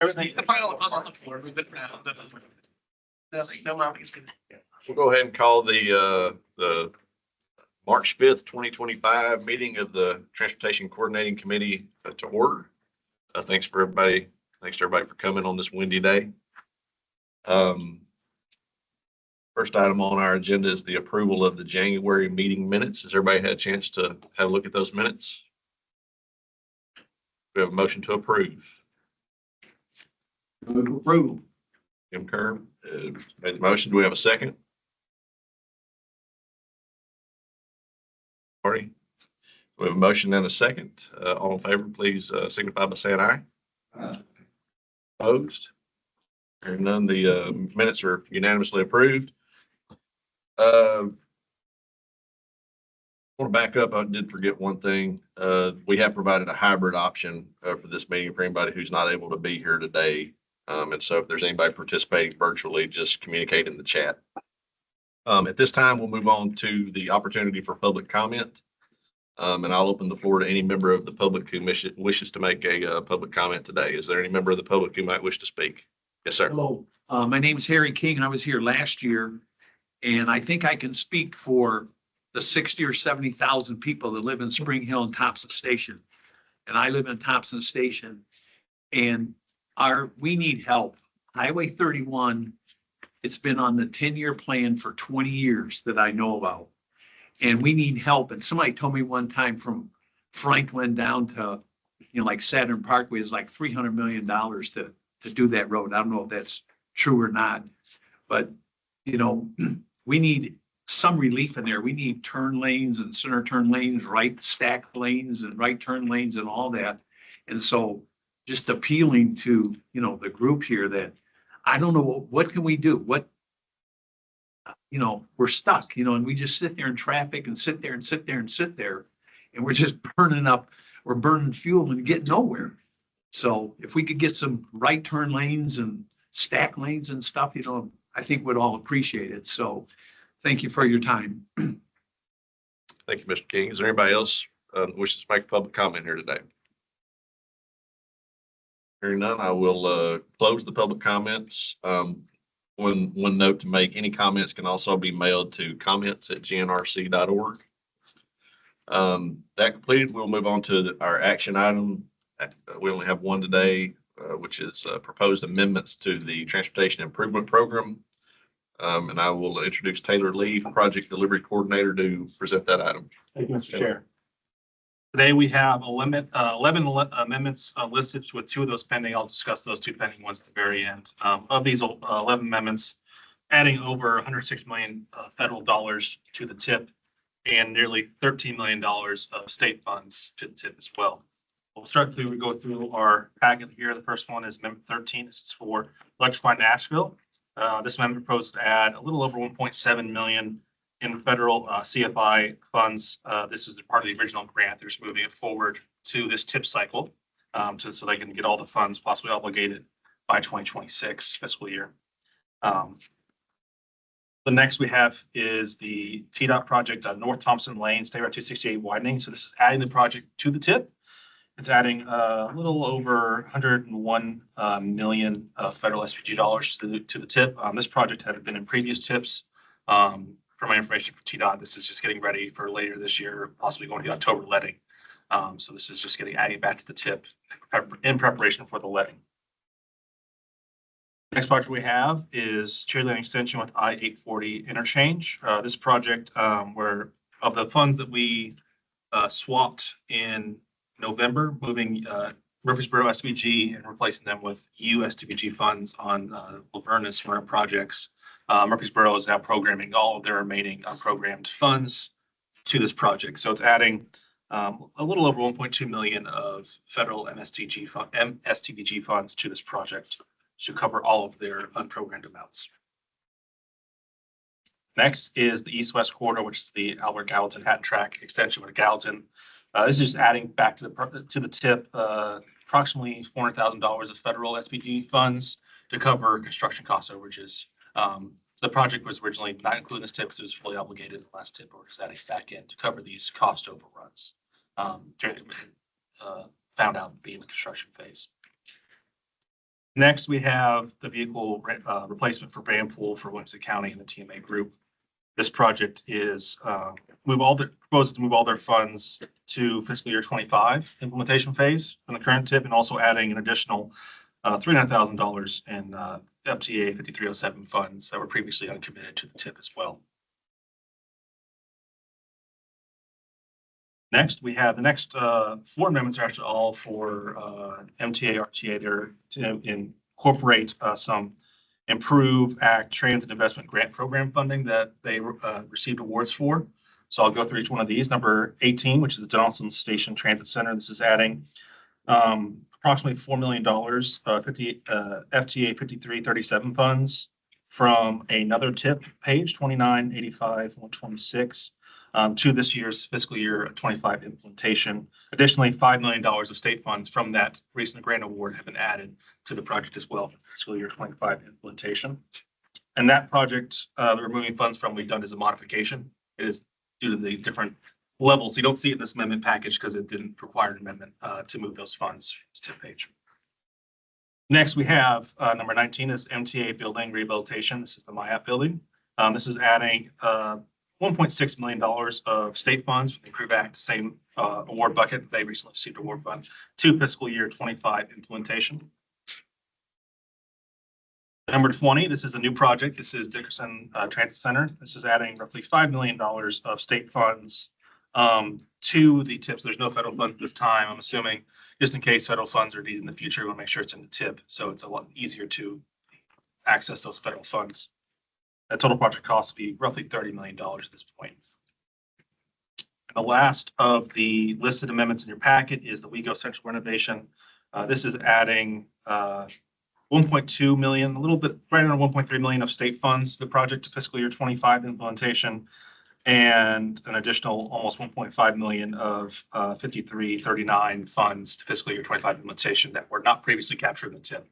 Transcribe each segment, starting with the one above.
Everything, the pile was on the floor, we've been around. Nothing, no mounting's good. We'll go ahead and call the March 5th, 2025 meeting of the Transportation Coordinating Committee to order. Thanks to everybody for coming on this windy day. First item on our agenda is the approval of the January meeting minutes. Has everybody had a chance to have a look at those minutes? We have a motion to approve. Move to approve. Jim Kern made the motion. Do we have a second? Marty? We have a motion and a second. All in favor, please signify by saying aye. Opposed? Hearing none, the minutes are unanimously approved. I want to back up. I did forget one thing. We have provided a hybrid option for this meeting for anybody who's not able to be here today. And so if there's anybody participating virtually, just communicate in the chat. At this time, we'll move on to the opportunity for public comment. And I'll open the floor to any member of the public who wishes to make a public comment today. Is there any member of the public who might wish to speak? Yes, sir. Hello, my name is Harry King, and I was here last year. And I think I can speak for the 60 or 70,000 people that live in Spring Hill and Thompson Station. And I live in Thompson Station, and we need help. Highway 31, it's been on the 10-year plan for 20 years that I know about. And we need help. And somebody told me one time from Franklin down to, like Saturn Parkway is like $300 million to do that road. I don't know if that's true or not, but we need some relief in there. We need turn lanes and center turn lanes, right stack lanes and right turn lanes and all that. And so just appealing to, the group here that I don't know, what can we do? We're stuck, and we just sit there in traffic and sit there and sit there and sit there. And we're just we're burning fuel and getting nowhere. So if we could get some right turn lanes and stack lanes and stuff, I think we'd all appreciate it. So thank you for your time. Thank you, Mr. King. Is there anybody else who wishes to make a public comment here today? Hearing none, I will close the public comments. One note to make, any comments can also be mailed to comments@gnrc.org. That completed, we'll move on to our action item. We only have one today, which is proposed amendments to the Transportation Improvement Program. And I will introduce Taylor Lee, Project Delivery Coordinator, to present that item. Thank you, Mr. Chair. Today we have 11 amendments listed, with 2 of those pending. I'll discuss those 2 pending ones at the very end. Of these 11 amendments, adding over $106 million federal dollars to the TIP and nearly $13 million of state funds to the TIP as well. We go through our packet here. The first one is Amendment 13. This is for Electrify Nashville. This amendment proposes to add a little over $1.7 million in federal CFI funds. This is part of the original grant. They're just moving it forward to this TIP cycle so they can get all the funds possibly obligated by 2026 fiscal year. The next we have is the TDOT project on North Thompson Lane, State Route 268 widening. So this is adding the project to the TIP. It's adding a little over 101 million federal SPG dollars to the TIP. This project had been in previous TIPs. For my information for TDOT, this is just getting ready for later this year, possibly going to the October letting. So this is just getting added back to the TIP in preparation for the letting. Next project we have is Cherry Extension with I-840 interchange. This project, where of the funds that we swapped in November, moving Murfreesboro SBG and replacing them with USDBG funds on Laverne and Smyrna projects. Murfreesboro is now programming all of their remaining programmed funds to this project. So it's adding a little over 1.2 million of federal MSTBG funds to this project to cover all of their unprogrammed amounts. Next is the East-West corridor, which is the Albert Gallatin Hatton Track extension with Gallatin. This is just adding back to the TIP approximately $400,000 of federal SPG funds to cover construction cost overages. The project was originally not included in this TIP because it was fully obligated in the last TIP, or just adding back in to cover these cost overruns during found out to be in the construction phase. Next, we have the vehicle replacement for Van Pool for Williamson County and the TMA group. This project is proposes to move all their funds to fiscal year 25 implementation phase from the current tip, and also adding an additional $300,000 in FTA 5307 funds that were previously uncommitted to the tip as well. Next, we have the next 4 amendments are actually all for MTA, RTA. They're to incorporate some Improve Act Transit Investment Grant Program funding that they received awards for. So I'll go through each one of these. Number 18, which is the Donaldson Station Transit Center. This is adding approximately $4 million FTA 5337 funds from another tip page 2985-126 to this year's fiscal year 25 implementation. Additionally, $5 million of state funds from that recent grant award have been added to the project as well for fiscal year 25 implementation. And that project that we're moving funds from, we've done as a modification. It is due to the different levels. You don't see it in this amendment package because it didn't require an amendment to move those funds. It's tip page. Next, we have number 19 is MTA building rehabilitation. This is the MIAP building. This is adding $1.6 million of state funds from the Improve Act, same award bucket that they recently received award fund, to fiscal year 25 implementation. Number 20, this is a new project. This is Dickerson Transit Center. This is adding roughly $5 million of state funds to the tips. There's no federal funds at this time. I'm assuming just in case federal funds are needed in the future, we want to make sure it's in the tip. So it's a lot easier to access those federal funds. The total project cost will be roughly $30 million at this point. And the last of the listed amendments in your packet is the WeGo Central renovation. This is adding 1.2 million, a little bit right around 1.3 million of state funds to the project to fiscal year 25 implementation, and an additional almost 1.5 million of 5339 funds to fiscal year 25 implementation that were not previously captured in the tip.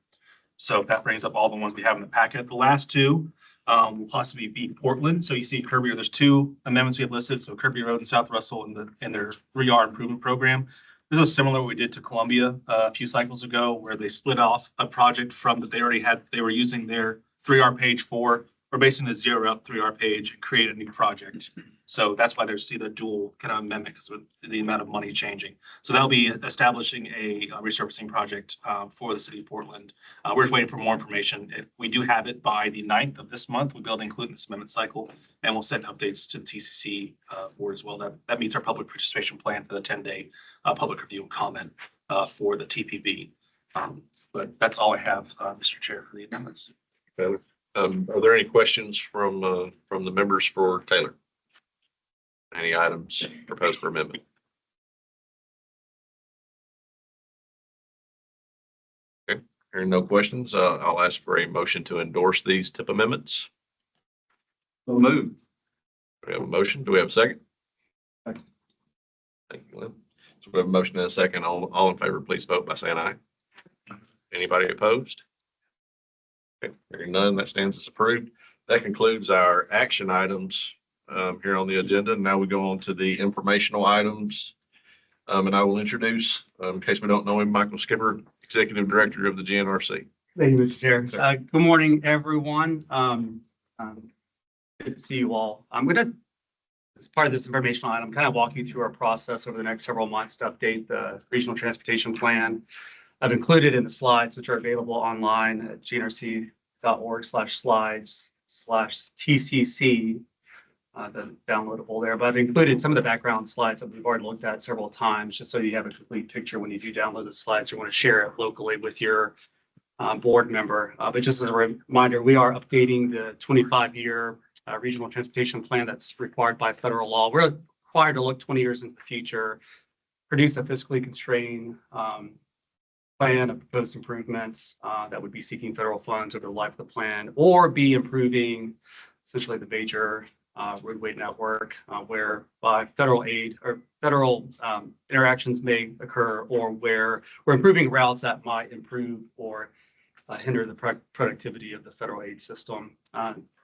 So that brings up all the ones we have in the packet. The last two will possibly be Portland. So you see Kirby, there's 2 amendments we have listed. So Kirby Road and South Russell in their 3R improvement program. This is similar to what we did to Columbia a few cycles ago, where they split off a project from that they already had, they were using their 3R page for, or basically a zero out 3R page and create a new project. So that's why there's the dual kind of amendment, because of the amount of money changing. So that'll be establishing a resurfacing project for the city of Portland. We're just waiting for more information. If we do have it by the 9th of this month, we'll be able to include in this amendment cycle, and we'll send updates to the TCC board as well. That meets our public participation plan for the 10-day public review and comment for the TPB. But that's all I have, Mr. Chair, for the amendments. Okay. Are there any questions from the members for Taylor? Any items proposed for amendment? Okay, hearing no questions, I'll ask for a motion to endorse these tip amendments. We'll move. We have a motion. Do we have a second? Second. Thank you, Lynn. So we have a motion and a second. All in favor, please vote by saying aye. Anybody opposed? Okay, hearing none, that stands as approved. That concludes our action items here on the agenda. Now we go on to the informational items. And I will introduce, in case we don't know him, Michael Skipper, Executive Director of the GNRC. Thank you, Mr. Chair. Good morning, everyone. Good to see you all. I'm going to, as part of this informational item, kind of walk you through our process over the next several months to update the regional transportation plan. I've included in the slides, which are available online at gnrc.org/slides/TCC, the downloadable there. But I've included some of the background slides that we've already looked at several times, just so you have a complete picture when you do download the slides or want to share it locally with your board member. But just as a reminder, we are updating the 25-year regional transportation plan that's required by federal law. We're required to look 20 years into the future, produce a fiscally constrained plan of proposed improvements that would be seeking federal funds over the life of the plan, or be improving essentially the major roadway network whereby federal aid or federal interactions may occur, or where we're improving routes that might improve or hinder the productivity of the federal aid system.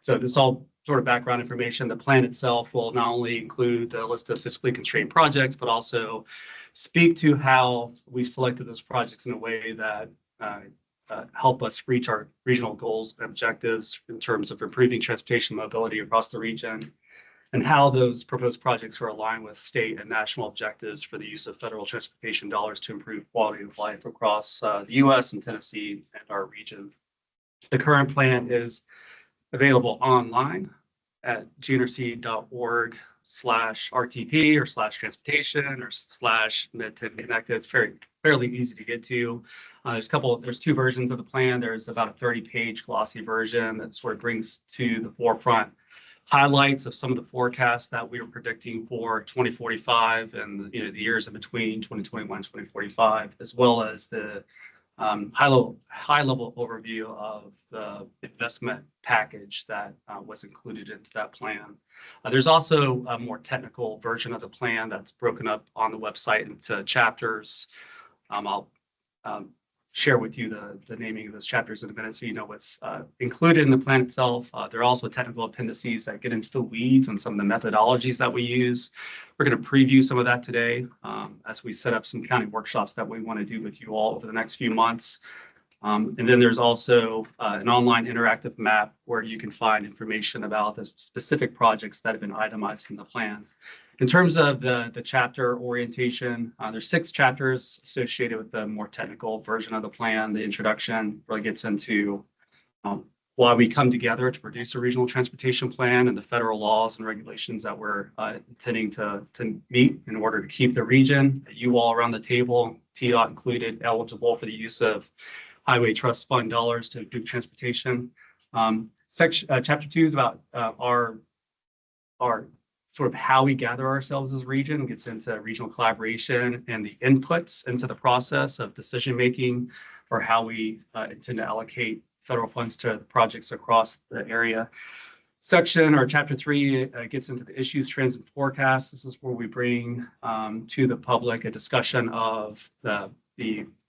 So this all sort of background information. The plan itself will not only include a list of fiscally constrained projects, but also speak to how we selected those projects in a way that help us reach our regional goals and objectives in terms of improving transportation mobility across the region, and how those proposed projects are aligned with state and national objectives for the use of federal transportation dollars to improve quality of life across the U.S. and Tennessee and our region. The current plan is available online at gnrc.org/RTP or /transportation or /Mid-10 Connected. It's fairly easy to get to. There's two versions of the plan. There's about a 30-page glossy version that sort of brings to the forefront highlights of some of the forecasts that we are predicting for 2045 and the years in between 2021 and 2045, as well as the high level overview of the investment package that was included into that plan. There's also a more technical version of the plan that's broken up on the website into chapters. I'll share with you the naming of those chapters in a minute so you know what's included in the plan itself. There are also technical appendices that get into the weeds and some of the methodologies that we use. We're going to preview some of that today as we set up some county workshops that we want to do with you all over the next few months. And then there's also an online interactive map where you can find information about the specific projects that have been itemized in the plan. In terms of the chapter orientation, there's 6 chapters associated with the more technical version of the plan. The introduction really gets into why we come together to produce a regional transportation plan and the federal laws and regulations that we're intending to meet in order to keep the region, you all around the table, TDOT included, eligible for the use of Highway Trust Fund dollars to improve transportation. Chapter 2 is about our sort of how we gather ourselves as a region, gets into regional collaboration and the inputs into the process of decision-making for how we intend to allocate federal funds to the projects across the area. Chapter 3 gets into the issues, trends, and forecasts. This is where we bring to the public a discussion of the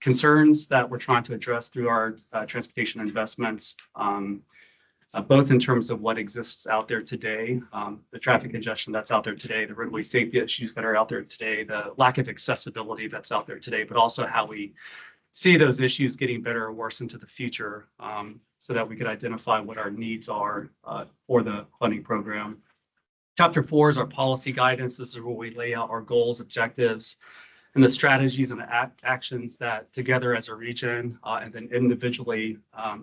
concerns that we're trying to address through our transportation investments, both in terms of what exists out there today, the traffic congestion that's out there today, the roadway safety issues that are out there today, the lack of accessibility that's out there today, but also how we see those issues getting better or worse into the future, so that we could identify what our needs are for the funding program. Chapter 4 is our policy guidance. This is where we lay out our goals, objectives, and the strategies and the actions that together as a region and then individually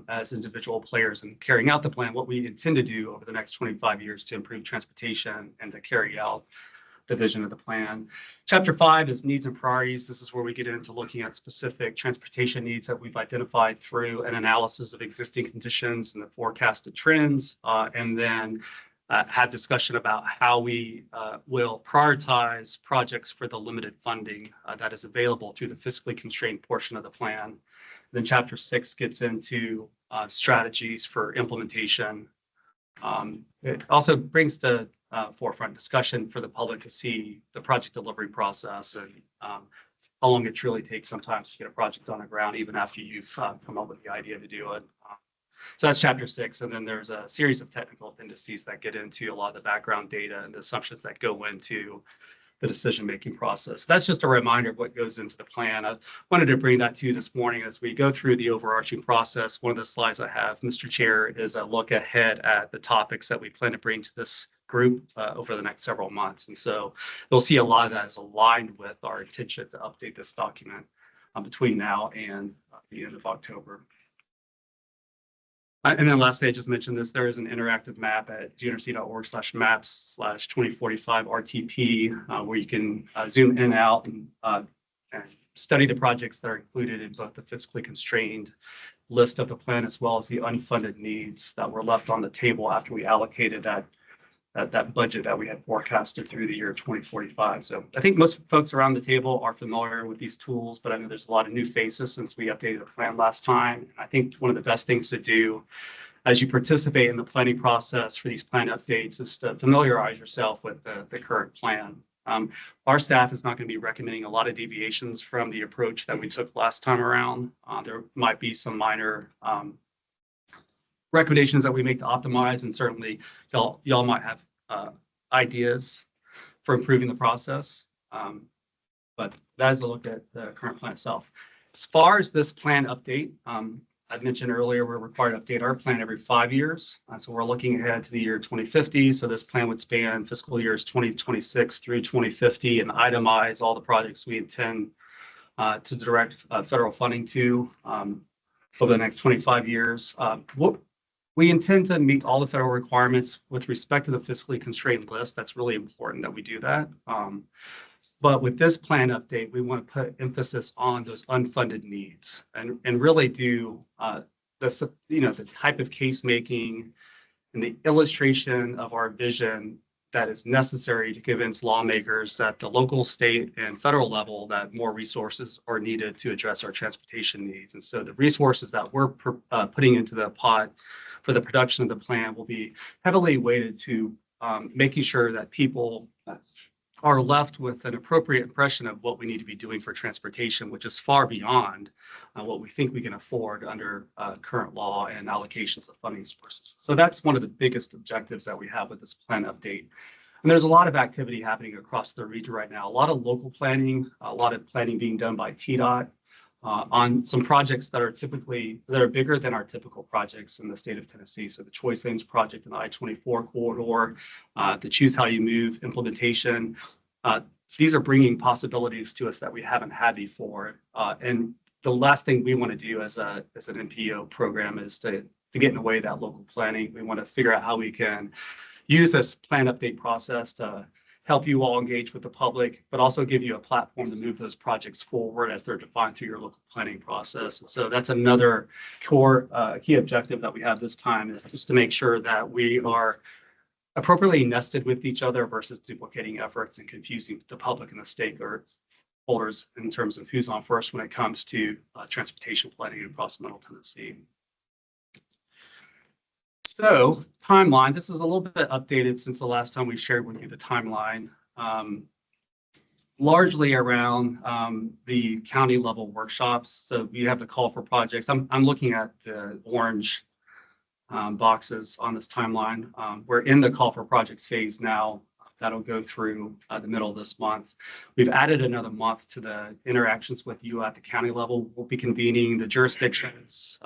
as individual players in carrying out the plan, what we intend to do over the next 25 years to improve transportation and to carry out the vision of the plan. Chapter 5 is needs and priorities. This is where we get into looking at specific transportation needs that we've identified through an analysis of existing conditions and the forecasted trends, and then have discussion about how we will prioritize projects for the limited funding that is available through the fiscally constrained portion of the plan. Then Chapter 6 gets into strategies for implementation. It also brings to forefront discussion for the public to see the project delivery process and how long it truly takes sometimes to get a project on the ground, even after you've come up with the idea to do it. So that's Chapter 6. And then there's a series of technical appendices that get into a lot of the background data and the assumptions that go into the decision-making process. That's just a reminder of what goes into the plan. I wanted to bring that to you this morning as we go through the overarching process. One of the slides I have, Mr. Chair, is a look ahead at the topics that we plan to bring to this group over the next several months. And so you'll see a lot of that is aligned with our intention to update this document between now and the end of October. And then lastly, I just mentioned this, there is an interactive map at gnrc.org/maps/2045 RTP where you can zoom in and out and study the projects that are included in both the fiscally constrained list of the plan as well as the unfunded needs that were left on the table after we allocated that budget that we had forecasted through the year 2045. So I think most folks around the table are familiar with these tools, but I know there's a lot of new faces since we updated the plan last time. I think one of the best things to do as you participate in the planning process for these plan updates is to familiarize yourself with the current plan. Our staff is not going to be recommending a lot of deviations from the approach that we took last time around. There might be some minor recommendations that we make to optimize, and certainly y'all might have ideas for improving the process. But that is a look at the current plan itself. As far as this plan update, I mentioned earlier, we're required to update our plan every 5 years. So we're looking ahead to the year 2050. So this plan would span fiscal years 2026 through 2050 and itemize all the projects we intend to direct federal funding to over the next 25 years. What we intend to meet all the federal requirements with respect to the fiscally constrained list. That's really important that we do that. But with this plan update, we want to put emphasis on those unfunded needs and really do the type of case making and the illustration of our vision that is necessary to convince lawmakers at the local, state, and federal level that more resources are needed to address our transportation needs. And so the resources that we're putting into the pot for the production of the plan will be heavily weighted to making sure that people are left with an appropriate impression of what we need to be doing for transportation, which is far beyond what we think we can afford under current law and allocations of funding sources. So that's one of the biggest objectives that we have with this plan update. And there's a lot of activity happening across the region right now, a lot of local planning, a lot of planning being done by TDOT on some projects that are bigger than our typical projects in the state of Tennessee. So the Choice Lanes project in the I-24 corridor, the Choose How You Move implementation. These are bringing possibilities to us that we haven't had before. And the last thing we want to do as an NPO program is to get in the way of that local planning. We want to figure out how we can use this plan update process to help you all engage with the public, but also give you a platform to move those projects forward as they're defined through your local planning process. And so that's another core key objective that we have this time, is just to make sure that we are appropriately nested with each other versus duplicating efforts and confusing the public and the stakeholders in terms of who's on first when it comes to transportation planning across Middle Tennessee. So timeline, this is a little bit updated since the last time we shared with you the timeline, largely around the county level workshops. So we have the call for projects. I'm looking at the orange boxes on this timeline. We're in the call for projects phase now. That'll go through the middle of this month. We've added another month to the interactions with you at the county level. We'll be convening the jurisdictions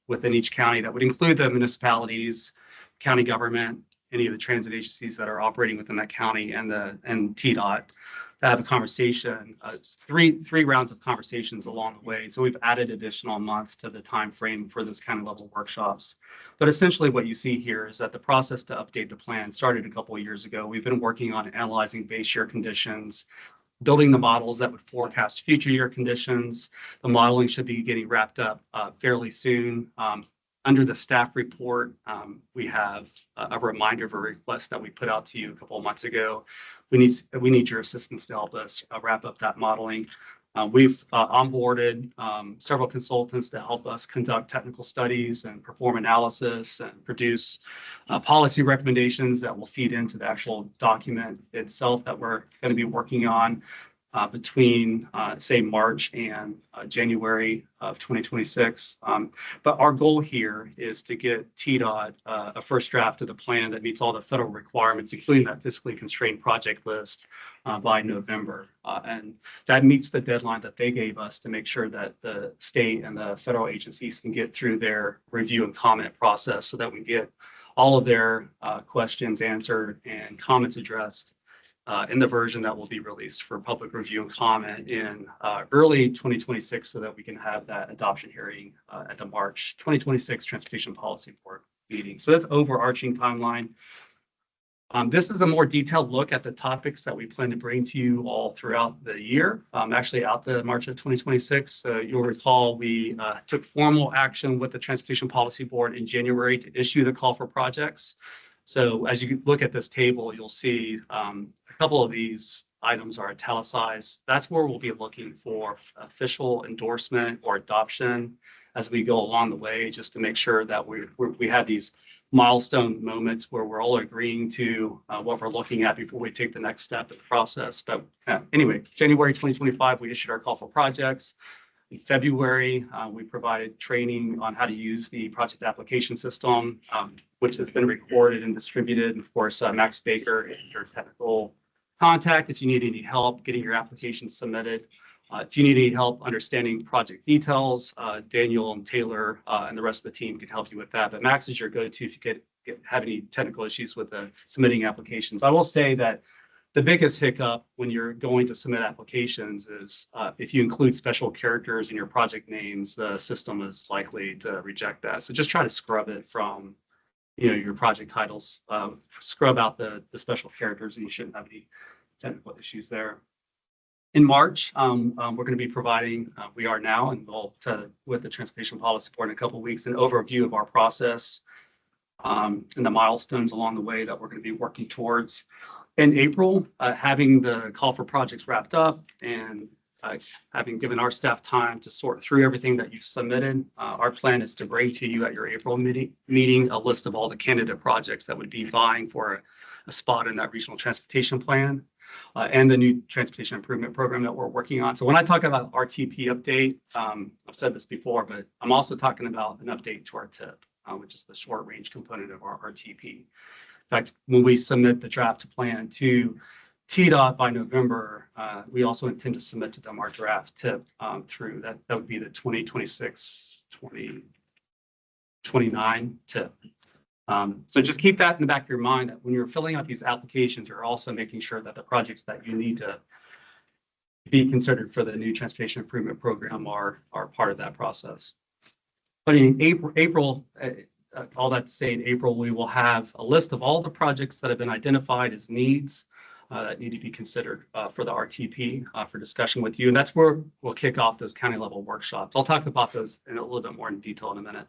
within each county. That would include the municipalities, county government, any of the transit agencies that are operating within that county, and TDOT, to have a conversation, three rounds of conversations along the way. So we've added additional month to the time frame for this kind of level workshops. But essentially what you see here is that the process to update the plan started a couple of years ago. We've been working on analyzing base year conditions, building the models that would forecast future year conditions. The modeling should be getting wrapped up fairly soon. Under the staff report, we have a reminder of a request that we put out to you a couple of months ago. We need your assistance to help us wrap up that modeling. We've onboarded several consultants to help us conduct technical studies and perform analysis and produce policy recommendations that will feed into the actual document itself that we're going to be working on between, say, March and January of 2026. But our goal here is to get TDOT a first draft of the plan that meets all the federal requirements, including that fiscally constrained project list by November. And that meets the deadline that they gave us to make sure that the state and the federal agencies can get through their review and comment process so that we get all of their questions answered and comments addressed in the version that will be released for public review and comment in early 2026, so that we can have that adoption hearing at the March 2026 Transportation Policy Board meeting. So that's overarching timeline. This is a more detailed look at the topics that we plan to bring to you all throughout the year, actually out to March of 2026. You'll recall we took formal action with the Transportation Policy Board in January to issue the call for projects. So as you look at this table, you'll see a couple of these items are italicized. That's where we'll be looking for official endorsement or adoption as we go along the way, just to make sure that we have these milestone moments where we're all agreeing to what we're looking at before we take the next step in the process. But anyway, January 2025, we issued our call for projects. In February, we provided training on how to use the project application system, which has been recorded and distributed. And of course, Max Baker is your technical contact if you need any help getting your application submitted. If you need any help understanding project details, Daniel and Taylor and the rest of the team can help you with that. But Max is your go-to if you have any technical issues with submitting applications. I will say that the biggest hiccup when you're going to submit applications is if you include special characters in your project names, the system is likely to reject that. So just try to scrub it from, your project titles. Scrub out the special characters, and you shouldn't have any technical issues there. In March, we're going to be providing, we are now involved with the Transportation Policy Board in a couple of weeks, an overview of our process and the milestones along the way that we're going to be working towards. In April, having the call for projects wrapped up and having given our staff time to sort through everything that you've submitted, our plan is to bring to you at your April meeting a list of all the candidate projects that would be vying for a spot in that regional transportation plan and the new transportation improvement program that we're working on. So when I talk about RTP update, I've said this before, but I'm also talking about an update to our TIP, which is the short range component of our RTP. In fact, when we submit the draft plan to TDOT by November, we also intend to submit to them our draft TIP through that would be the 2026-2029 TIP. So just keep that in the back of your mind that when you're filling out these applications, you're also making sure that the projects that you need to be considered for the new transportation improvement program are part of that process. But in April, all that to say, in April, we will have a list of all the projects that have been identified as needs that need to be considered for the RTP for discussion with you. And that's where we'll kick off those county level workshops. I'll talk about those in a little bit more in detail in a minute.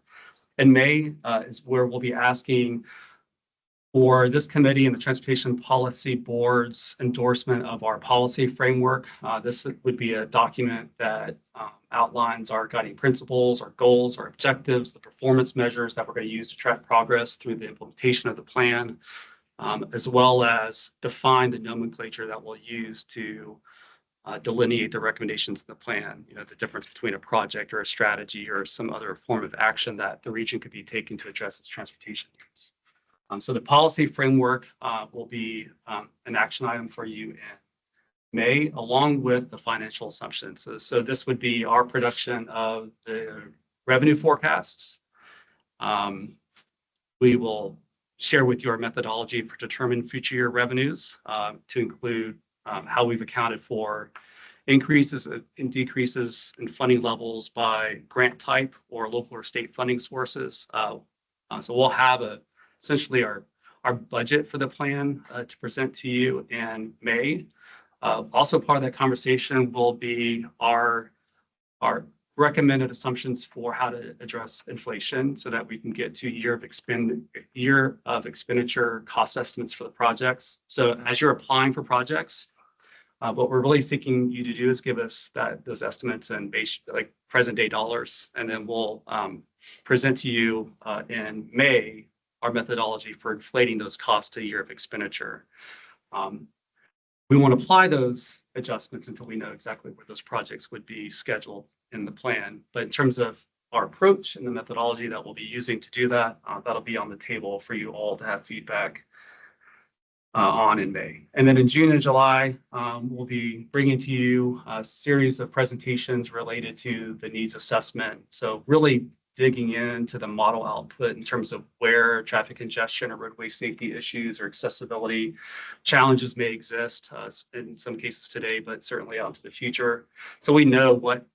In May is where we'll be asking for this committee and the Transportation Policy Board's endorsement of our policy framework. This would be a document that outlines our guiding principles, our goals, our objectives, the performance measures that we're going to use to track progress through the implementation of the plan, as well as define the nomenclature that we'll use to delineate the recommendations in the plan, the difference between a project or a strategy or some other form of action that the region could be taking to address its transportation needs. So the policy framework will be an action item for you in May, along with the financial assumptions. So this would be our production of the revenue forecasts. We will share with you our methodology for determining future year revenues to include how we've accounted for increases and decreases in funding levels by grant type or local or state funding sources. So we'll have essentially our budget for the plan to present to you in May. Also part of that conversation will be our recommended assumptions for how to address inflation so that we can get to year of expenditure cost estimates for the projects. So as you're applying for projects, what we're really seeking you to do is give us those estimates and like present day dollars, and then we'll present to you in May our methodology for inflating those costs to year of expenditure. We won't apply those adjustments until we know exactly where those projects would be scheduled in the plan. But in terms of our approach and the methodology that we'll be using to do that, that'll be on the table for you all to have feedback on in May. And then in June and July, we'll be bringing to you a series of presentations related to the needs assessment. So really digging into the model output in terms of where traffic congestion or roadway safety issues or accessibility challenges may exist in some cases today, but certainly out into the future. So we know what,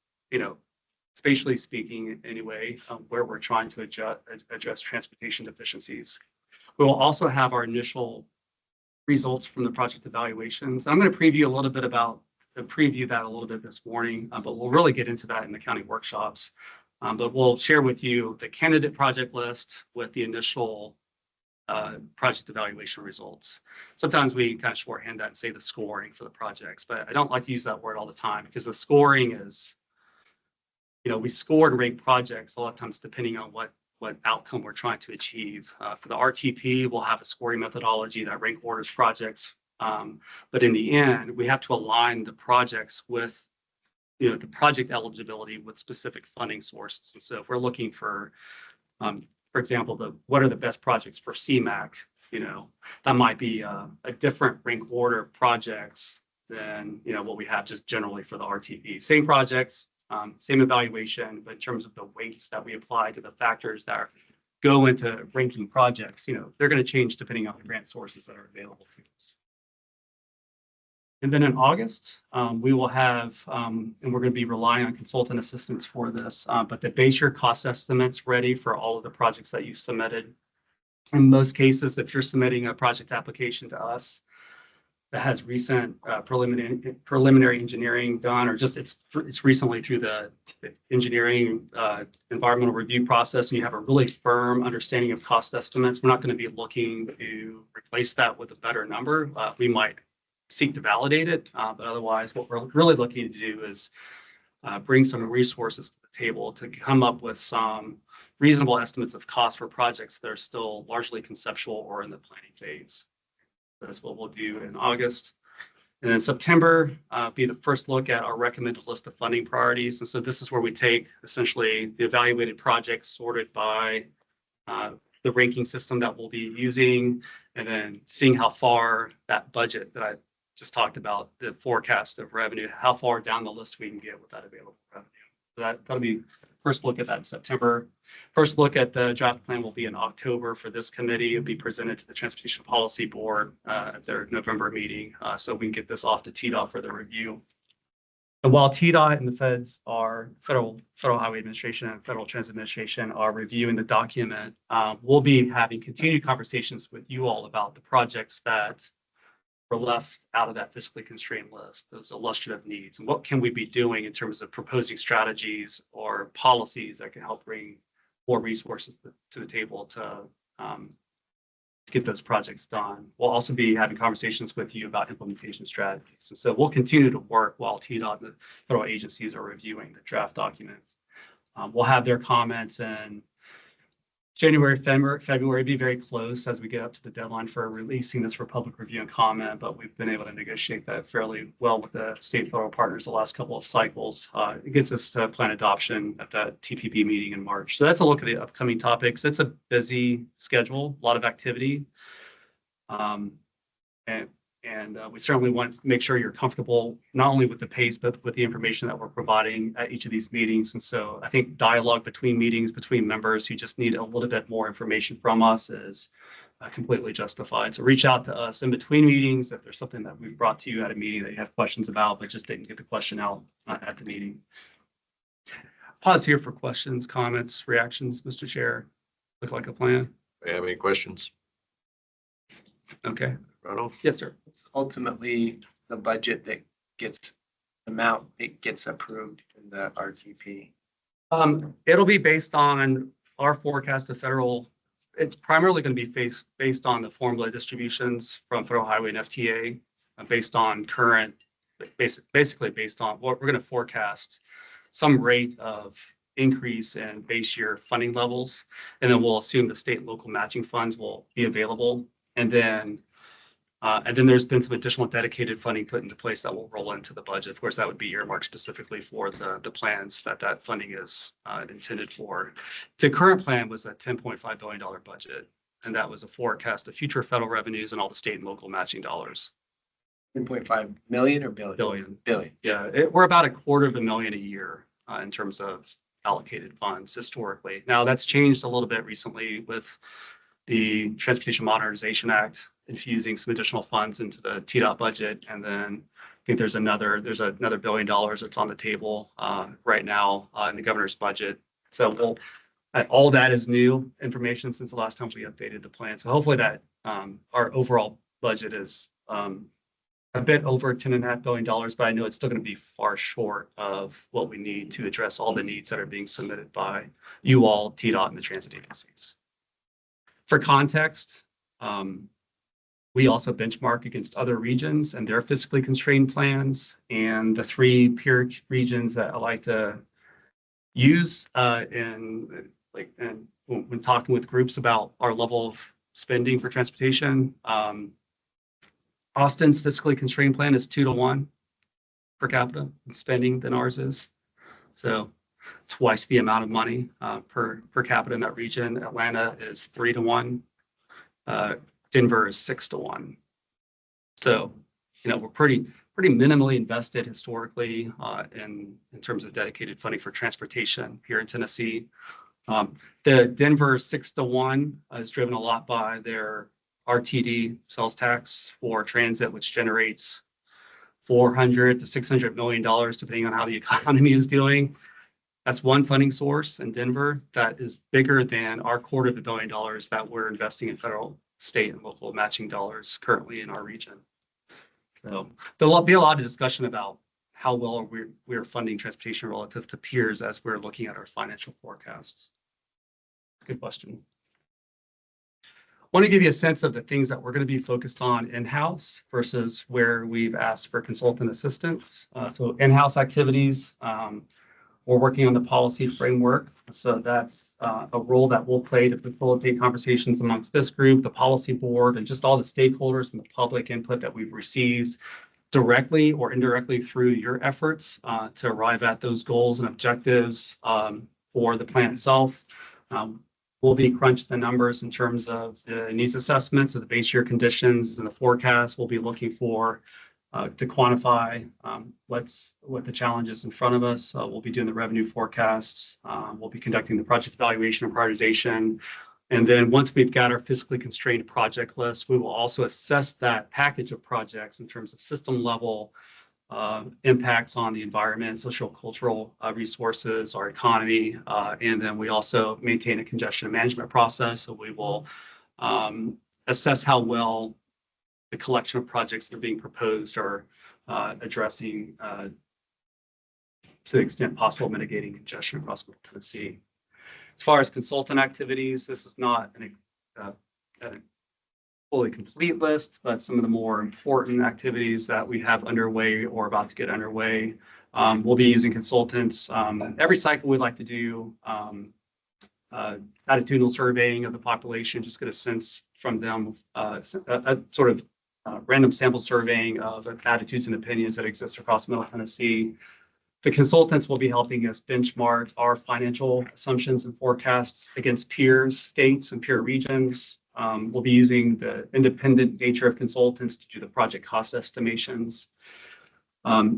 spatially speaking anyway, where we're trying to address transportation deficiencies. We will also have our initial results from the project evaluations. I'm going to preview that a little bit this morning, but we'll really get into that in the county workshops. But we'll share with you the candidate project list with the initial project evaluation results. Sometimes we kind of shorthand that and say the scoring for the projects, but I don't like to use that word all the time because the scoring is, we score and rate projects a lot of times depending on what outcome we're trying to achieve. For the RTP, we'll have a scoring methodology that rank orders projects. But in the end, we have to align the projects with the project eligibility with specific funding sources. And so if we're looking for example, what are the best projects for CMAQ, that might be a different rank order of projects than, what we have just generally for the RTP. Same projects, same evaluation, but in terms of the weights that we apply to the factors that go into ranking projects, they're going to change depending on the grant sources that are available to us. And then in August, we will have, and we're going to be relying on consultant assistance for this, but the base year cost estimates ready for all of the projects that you've submitted. In most cases, if you're submitting a project application to us that has recent preliminary engineering done, or just it's recently through the engineering environmental review process, and you have a really firm understanding of cost estimates, we're not going to be looking to replace that with a better number. We might seek to validate it, but otherwise, what we're really looking to do is bring some resources to the table to come up with some reasonable estimates of cost for projects that are still largely conceptual or in the planning phase. That's what we'll do in August. And then September, be the first look at our recommended list of funding priorities. And so this is where we take essentially the evaluated projects sorted by the ranking system that we'll be using, and then seeing how far that budget that I just talked about, the forecast of revenue, how far down the list we can get with that available revenue. So that'll be first look at that in September. First look at the draft plan will be in October for this committee. It'll be presented to the Transportation Policy Board at their November meeting, so we can get this off to TDOT for the review. And while TDOT and the feds are Federal Highway Administration and Federal Transit Administration are reviewing the document, we'll be having continued conversations with you all about the projects that were left out of that fiscally constrained list, those illustrative needs, and what can we be doing in terms of proposing strategies or policies that can help bring more resources to the table to get those projects done. We'll also be having conversations with you about implementation strategies. And so we'll continue to work while TDOT and the federal agencies are reviewing the draft document. We'll have their comments in January, February, be very close as we get up to the deadline for releasing this for public review and comment, but we've been able to negotiate that fairly well with the state and federal partners the last couple of cycles. It gets us to plan adoption at that TPP meeting in March. So that's a look at the upcoming topics. It's a busy schedule, a lot of activity. And we certainly want to make sure you're comfortable not only with the pace, but with the information that we're providing at each of these meetings. And so I think dialogue between meetings, between members who just need a little bit more information from us is completely justified. So reach out to us in between meetings if there's something that we've brought to you at a meeting that you have questions about, but just didn't get the question out at the meeting. Pause here for questions, comments, reactions, Mr. Chair. Look like a plan. Do you have any questions? Okay. Ronald? Yes, sir. It's ultimately the budget that gets amount that gets approved in the RTP. It'll be based on our forecast of federal. It's primarily going to be based on the formula distributions from Federal Highway and FTA, based on current, basically based on what we're going to forecast, some rate of increase in base year funding levels, and then we'll assume the state and local matching funds will be available, and then there's been some additional dedicated funding put into place that will roll into the budget. Of course, that would be earmarked specifically for the plans that funding is intended for. The current plan was a $10.5 billion budget, and that was a forecast of future federal revenues and all the state and local matching dollars. 10.5 million or billion? Billion. Billion. Yeah, we're about $250,000 a year in terms of allocated funds historically. Now that's changed a little bit recently with the Transportation Modernization Act infusing some additional funds into the TDOT budget, and then I think there's another $1 billion that's on the table right now in the governor's budget. So all that is new information since the last time we updated the plan. So hopefully that our overall budget is a bit over $10.5 billion, but I know it's still going to be far short of what we need to address all the needs that are being submitted by you all, TDOT, and the transit agencies. For context, we also benchmark against other regions and their fiscally constrained plans, and the three peer regions that I like to use when talking with groups about our level of spending for transportation. Austin's fiscally constrained plan is 2-to-1 per capita in spending than ours is. So twice the amount of money per capita in that region. Atlanta is 3-to-1. Denver is 6-to-1. So, we're pretty pretty minimally invested historically in terms of dedicated funding for transportation here in Tennessee. The Denver 6-to-1 is driven a lot by their RTD sales tax for transit, which generates $400 to $600 million, depending on how the economy is doing. That's one funding source in Denver that is bigger than our $250 million that we're investing in federal, state, and local matching dollars currently in our region. So there'll be a lot of discussion about how well we're funding transportation relative to peers as we're looking at our financial forecasts. Good question. Want to give you a sense of the things that we're going to be focused on in-house versus where we've asked for consultant assistance. So in-house activities, we're working on the policy framework. So that's a role that we'll play to facilitate conversations amongst this group, the policy board, and just all the stakeholders and the public input that we've received directly or indirectly through your efforts to arrive at those goals and objectives for the plan itself. We'll be crunching the numbers in terms of the needs assessments of the base year conditions and the forecast. We'll be looking for to quantify what the challenges in front of us. We'll be doing the revenue forecasts. We'll be conducting the project evaluation and prioritization. And then once we've got our fiscally constrained project list, we will also assess that package of projects in terms of system level impacts on the environment, social, cultural resources, our economy. And then we also maintain a congestion management process. So we will assess how well the collection of projects that are being proposed are addressing, to the extent possible, mitigating congestion across Middle Tennessee. As far as consultant activities, this is not a fully complete list, but some of the more important activities that we have underway or about to get underway. We'll be using consultants. Every cycle we'd like to do attitudinal surveying of the population, just get a sense from them, a sort of random sample surveying of attitudes and opinions that exist across Middle Tennessee. The consultants will be helping us benchmark our financial assumptions and forecasts against peers, states, and peer regions. We'll be using the independent nature of consultants to do the project cost estimations.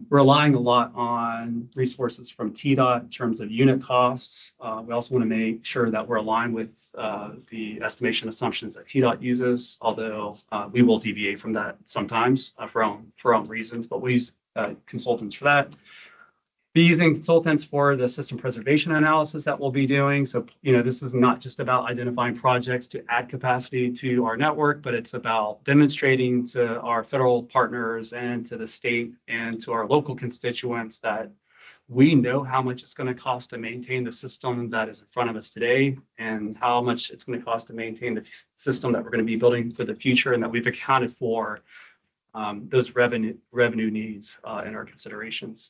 Relying a lot on resources from TDOT in terms of unit costs. We also want to make sure that we're aligned with the estimation assumptions that TDOT uses, although we will deviate from that sometimes for our own reasons, but we use consultants for that. Be using consultants for the system preservation analysis that we'll be doing. So, this is not just about identifying projects to add capacity to our network, but it's about demonstrating to our federal partners and to the state and to our local constituents that we know how much it's going to cost to maintain the system that is in front of us today and how much it's going to cost to maintain the system that we're going to be building for the future, and that we've accounted for those revenue needs in our considerations.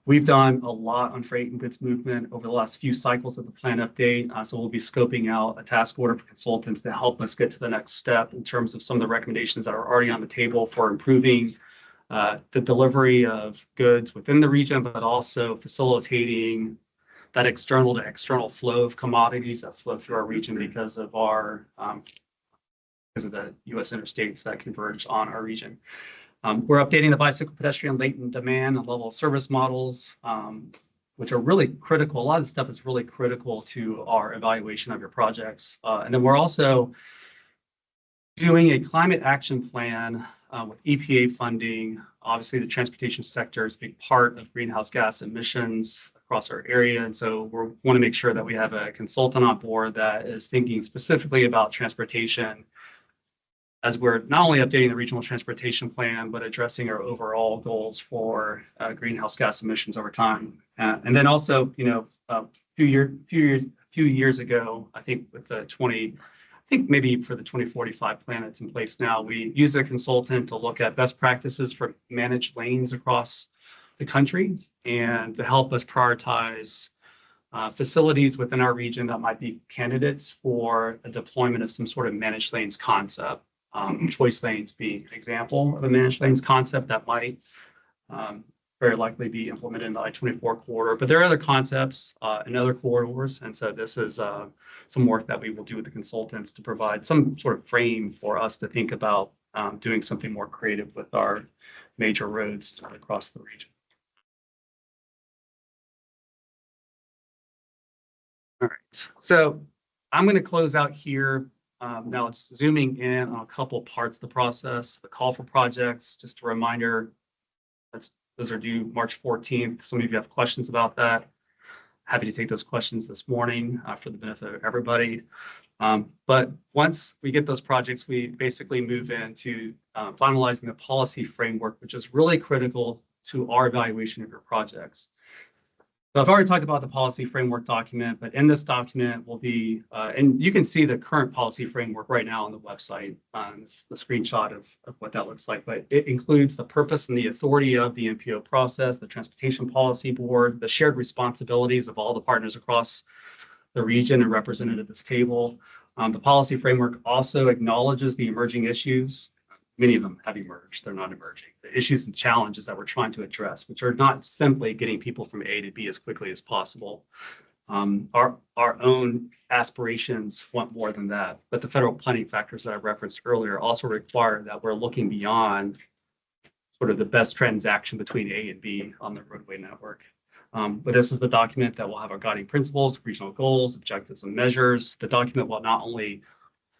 We've done a lot on freight and goods movement over the last few cycles of the plan update. So we'll be scoping out a task order for consultants to help us get to the next step in terms of some of the recommendations that are already on the table for improving the delivery of goods within the region, but also facilitating that external to external flow of commodities that flow through our region because of the U.S. interstates that converge on our region. We're updating the bicycle pedestrian latent demand and level of service models, which are really critical. A lot of this stuff is really critical to our evaluation of your projects. And then we're also doing a climate action plan with EPA funding. Obviously, the transportation sector is a big part of greenhouse gas emissions across our area. And so we want to make sure that we have a consultant on board that is thinking specifically about transportation as we're not only updating the regional transportation plan, but addressing our overall goals for greenhouse gas emissions over time. And then also, a few years ago, I think maybe for the 2045 plan that's in place now, we used a consultant to look at best practices for managed lanes across the country and to help us prioritize facilities within our region that might be candidates for a deployment of some sort of managed lanes concept. Choice lanes being an example of a managed lanes concept that might very likely be implemented in the I-24 corridor. But there are other concepts in other corridors. And so this is some work that we will do with the consultants to provide some sort of frame for us to think about doing something more creative with our major roads across the region. All right, so I'm going to close out here. Now just zooming in on a couple parts of the process, the call for projects, just a reminder, those are due March 14th. Some of you have questions about that. Happy to take those questions this morning for the benefit of everybody. But once we get those projects, we basically move into finalizing the policy framework, which is really critical to our evaluation of your projects. So I've already talked about the policy framework document, but in this document will be, and you can see the current policy framework right now on the website, the screenshot of what that looks like, but it includes the purpose and the authority of the NPO process, the Transportation Policy Board, the shared responsibilities of all the partners across the region and represented at this table. The policy framework also acknowledges the emerging issues. Many of them have emerged, they're not emerging. The issues and challenges that we're trying to address, which are not simply getting people from A to B as quickly as possible. Our own aspirations want more than that, but the federal planning factors that I referenced earlier also require that we're looking beyond sort of the best transaction between A and B on the roadway network. But this is the document that will have our guiding principles, regional goals, objectives, and measures. The document will not only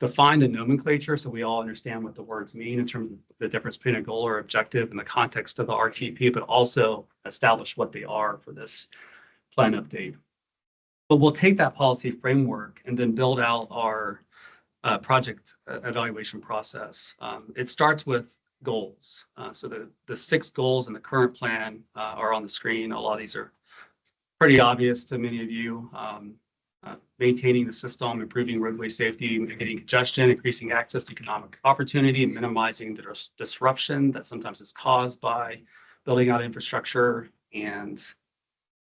define the nomenclature so we all understand what the words mean in terms of the difference between a goal or objective in the context of the RTP, but also establish what they are for this plan update. But we'll take that policy framework and then build out our project evaluation process. It starts with goals. So the 6 goals in the current plan are on the screen. A lot of these are pretty obvious to many of you. Maintaining the system, improving roadway safety, mitigating congestion, increasing access to economic opportunity, and minimizing the disruption that sometimes is caused by building out infrastructure and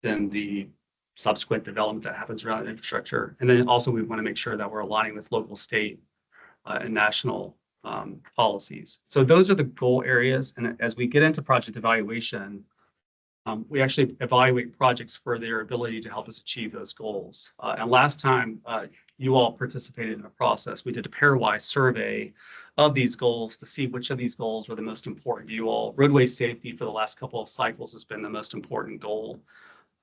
then the subsequent development that happens around infrastructure. And then also we want to make sure that we're aligning with local, state, and national policies. So those are the goal areas. And as we get into project evaluation, we actually evaluate projects for their ability to help us achieve those goals. And last time you all participated in a process, we did a pairwise survey of these goals to see which of these goals were the most important to you all. Roadway safety for the last couple of cycles has been the most important goal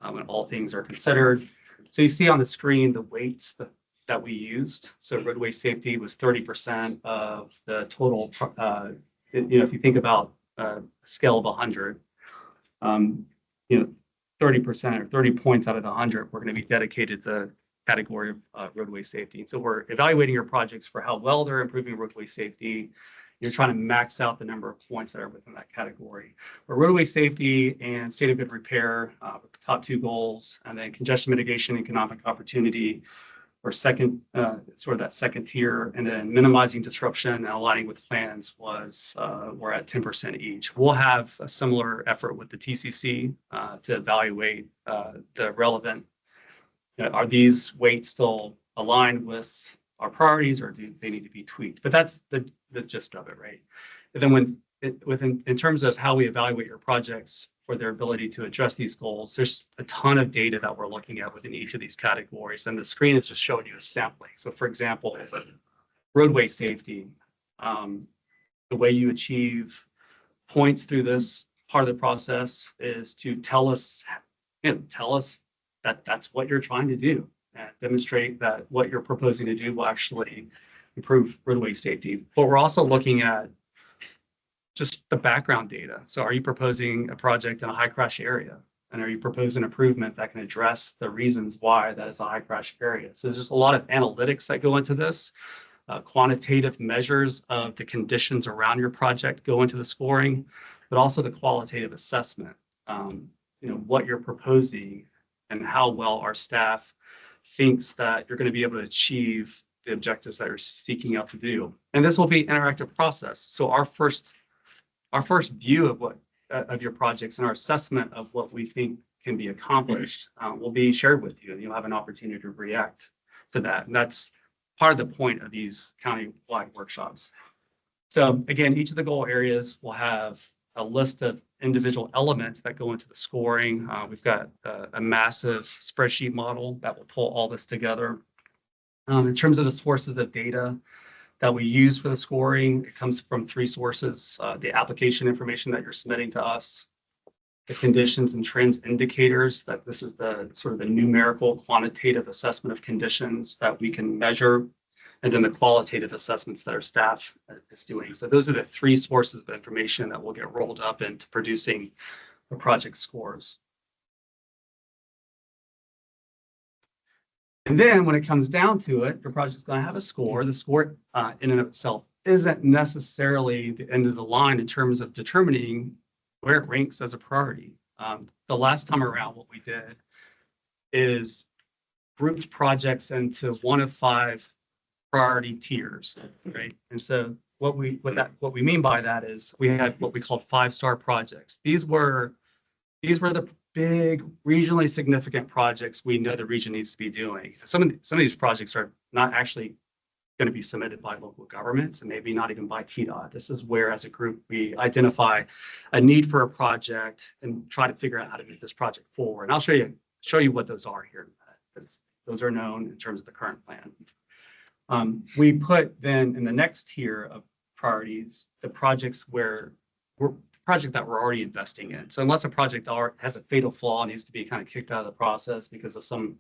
when all things are considered. So you see on the screen the weights that we used. So roadway safety was 30% of the total, if you think about a scale of 100, 30% or 30 points out of the 100, we're going to be dedicated to the category of roadway safety. So we're evaluating your projects for how well they're improving roadway safety. You're trying to max out the number of points that are within that category. But roadway safety and state of good repair, the top 2 goals, and then congestion mitigation, economic opportunity, or second, sort of that second tier, and then minimizing disruption and aligning with plans was, we're at 10% each. We'll have a similar effort with the TCC to evaluate the relevant, are these weights still aligned with our priorities or do they need to be tweaked? But that's the gist of it, right? And then in terms of how we evaluate your projects for their ability to address these goals, there's a ton of data that we're looking at within each of these categories, and the screen is just showing you a sampling. So for example, roadway safety, the way you achieve points through this part of the process is to tell us that that's what you're trying to do and demonstrate that what you're proposing to do will actually improve roadway safety. But we're also looking at just the background data. So are you proposing a project in a high crash area? And are you proposing improvement that can address the reasons why that is a high crash area? So there's just a lot of analytics that go into this. Quantitative measures of the conditions around your project go into the scoring, but also the qualitative assessment. What you're proposing and how well our staff thinks that you're going to be able to achieve the objectives that you're seeking out to do. And this will be an interactive process. So our first view of your projects and our assessment of what we think can be accomplished will be shared with you, and you'll have an opportunity to react to that. And that's part of the point of these county-wide workshops. So again, each of the goal areas will have a list of individual elements that go into the scoring. We've got a massive spreadsheet model that will pull all this together. In terms of the sources of data, that we use for the scoring. It comes from three sources: the application information that you're submitting to us, the conditions and trends indicators, that this is the sort of the numerical quantitative assessment of conditions that we can measure, and then the qualitative assessments that our staff is doing. So those are the three sources of information that will get rolled up into producing the project scores. And then when it comes down to it, your project's going to have a score. The score in and of itself isn't necessarily the end of the line in terms of determining where it ranks as a priority. The last time around, what we did is grouped projects into one of 5 priority tiers, right? And so what we mean by that is we had what we called 5-star projects. These were the big regionally significant projects we know the region needs to be doing. Some of these projects are not actually going to be submitted by local governments and maybe not even by TDOT. This is where, as a group, we identify a need for a project and try to figure out how to move this project forward. And I'll show you what those are here in a minute. Those are known in terms of the current plan. We put then in the next tier of priorities the projects that we're already investing in. So unless a project has a fatal flaw, needs to be kind of kicked out of the process because of some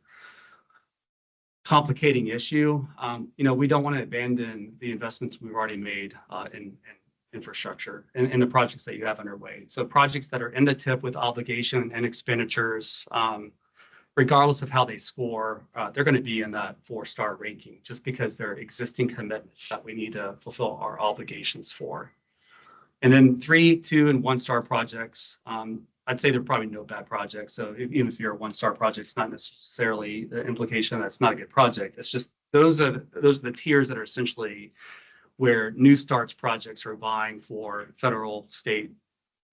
complicating issue, we don't want to abandon the investments we've already made in infrastructure and the projects that you have underway. So projects that are in the TIP with obligation and expenditures, regardless of how they score, they're going to be in that 4-star ranking just because they're existing commitments that we need to fulfill our obligations for. And then 3, 2, and 1-star projects, I'd say there are probably no bad projects. So even if you're a 1-star project, it's not necessarily the implication that it's not a good project. It's just those are the tiers that are essentially where new starts projects are vying for federal, state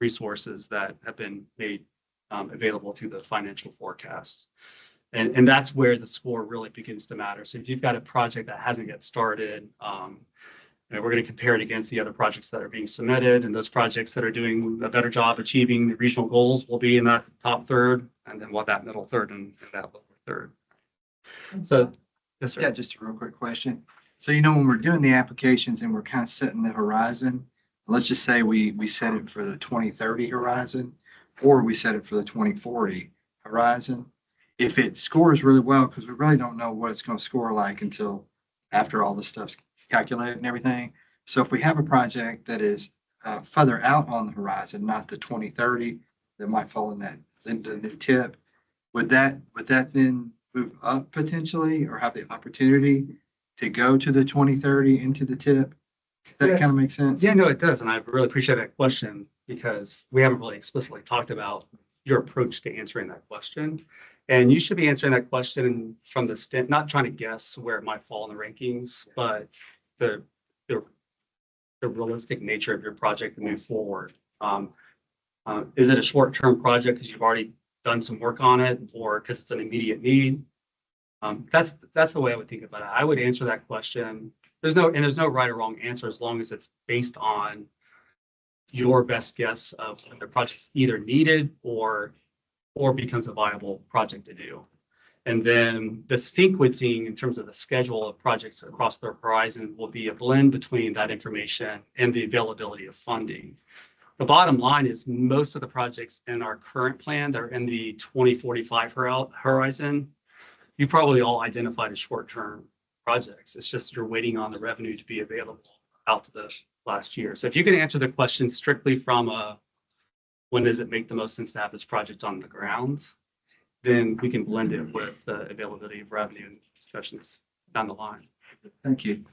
resources that have been made available through the financial forecasts. And that's where the score really begins to matter. So if you've got a project that hasn't yet started, we're going to compare it against the other projects that are being submitted, and those projects that are doing a better job achieving the regional goals will be in that top third, and then that middle third and that lower third. So, yes, sir. Yeah, just a real quick question. So, when we're doing the applications and we're kind of setting the horizon, let's just say we set it for the 2030 horizon, or we set it for the 2040 horizon. If it scores really well, because we really don't know what it's going to score like until after all this stuff's calculated and everything. So if we have a project that is further out on the horizon, not the 2030, that might fall in the new tip, would that then move up potentially, or have the opportunity to go to the 2030 into the tip? Does that kind of make sense? Yeah, no, it does. And I really appreciate that question because we haven't really explicitly talked about your approach to answering that question. And you should be answering that question from the not trying to guess where it might fall in the rankings, but the realistic nature of your project to move forward. Is it a short-term project because you've already done some work on it, or because it's an immediate need? That's the way I would think about it. I would answer that question. There's no right or wrong answer as long as it's based on your best guess of when the project's either needed or becomes a viable project to do. And then the sequencing in terms of the schedule of projects across the horizon will be a blend between that information and the availability of funding. The bottom line is most of the projects in our current plan that are in the 2045 horizon, you probably all identified as short-term projects. It's just you're waiting on the revenue to be available out to the last year. So if you can answer the question strictly from when does it make the most sense to have this project on the ground, then we can blend it with the availability of revenue and discussions down the line. Thank you.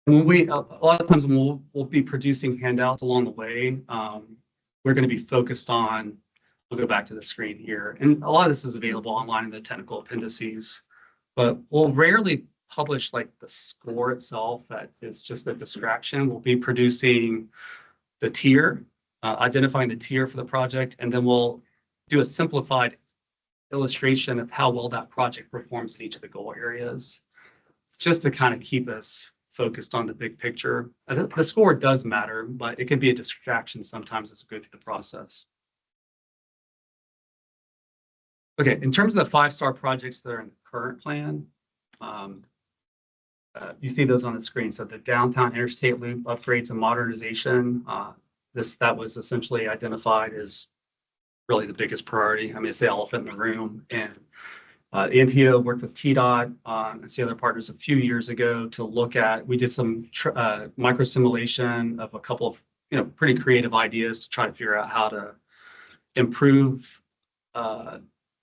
When a lot of times when we'll be producing handouts along the way, we're going to be focused on, we'll go back to the screen here. And a lot of this is available online in the technical appendices, but we'll rarely publish like the score itself. That is just a distraction. We'll be producing the tier, identifying the tier for the project, and then we'll do a simplified illustration of how well that project performs in each of the goal areas, just to kind of keep us focused on the big picture. The score does matter, but it can be a distraction sometimes as we go through the process. Okay, in terms of the 5-star projects that are in the current plan, You see those on the screen. So the downtown interstate loop upgrades and modernization, that was essentially identified as really the biggest priority. I mean, it's the elephant in the room. And the NPO worked with TDOT and some other partners a few years ago to look at, we did some micro simulation of a couple of, pretty creative ideas to try to figure out how to improve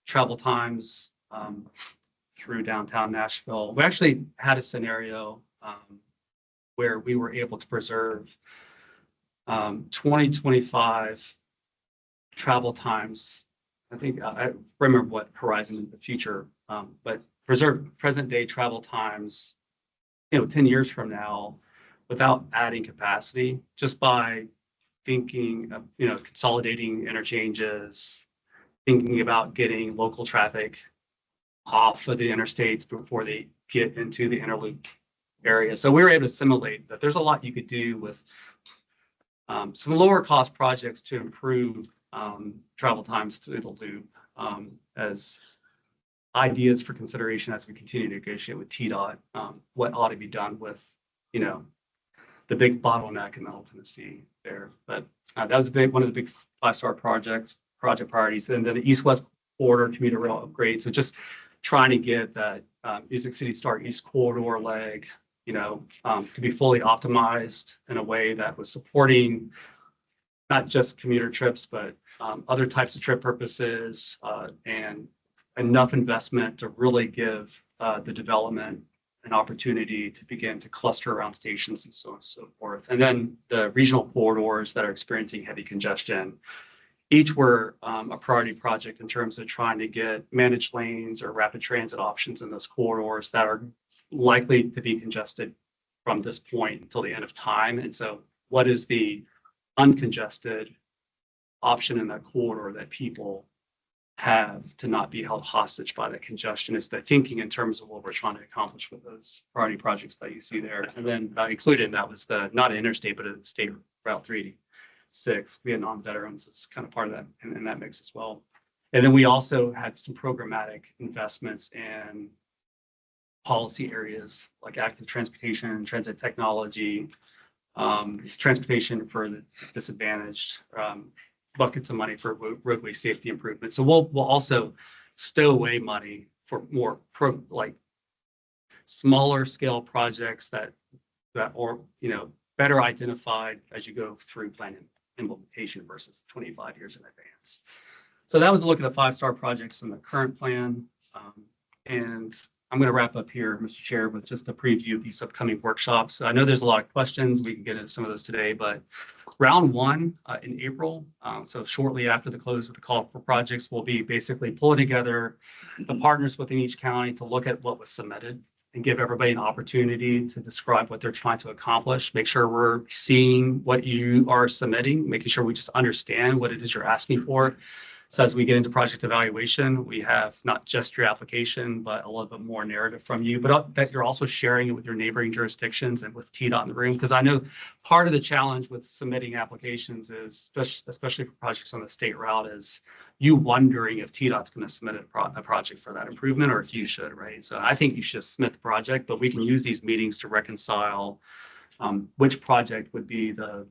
travel times through downtown Nashville. We actually had a scenario where we were able to preserve 2025 travel times. I think I remember what horizon in the future, but preserve present day travel times, 10 years from now without adding capacity, just by thinking of, consolidating interchanges, thinking about getting local traffic off of the interstates before they get into the interloop area. So we were able to simulate that there's a lot you could do with some lower cost projects to improve travel times through the loop as ideas for consideration as we continue to negotiate with TDOT, what ought to be done with, the big bottleneck in Middle Tennessee there. But that was one of the big 5-star project priorities. And then the east-west corridor commuter rail upgrade. So just trying to get that Music City Star East corridor leg, to be fully optimized in a way that was supporting not just commuter trips, but other types of trip purposes and enough investment to really give the development an opportunity to begin to cluster around stations and so on and so forth. And then the regional corridors that are experiencing heavy congestion, each were a priority project in terms of trying to get managed lanes or rapid transit options in those corridors that are likely to be congested from this point until the end of time. And so what is the uncongested option in that corridor that people have to not be held hostage by that congestion is the thinking in terms of what we're trying to accomplish with those priority projects that you see there. And then included in that was not an interstate, but a state route 386. Vietnam veterans is kind of part of that in that mix as well. And then we also had some programmatic investments in policy areas like active transportation, transit technology, transportation for the disadvantaged, buckets of money for roadway safety improvement. So we'll also stow away money for more smaller scale projects that are better identified as you go through plan implementation versus 25 years in advance. So that was a look at the 5-star projects in the current plan. And I'm going to wrap up here, Mr. Chair, with just a preview of these upcoming workshops. I know there's a lot of questions. We can get into some of those today, but round one in April, so shortly after the close of the call for projects, we'll be basically pulling together the partners within each county to look at what was submitted and give everybody an opportunity to describe what they're trying to accomplish, make sure we're seeing what you are submitting, making sure we just understand what it is you're asking for. So as we get into project evaluation, we have not just your application, but a little bit more narrative from you, but that you're also sharing it with your neighboring jurisdictions and with TDOT in the room. Because I know part of the challenge with submitting applications is, especially for projects on the state route, is you wondering if TDOT's going to submit a project for that improvement or if you should, right? So I think you should submit the project, but we can use these meetings to reconcile which project would be the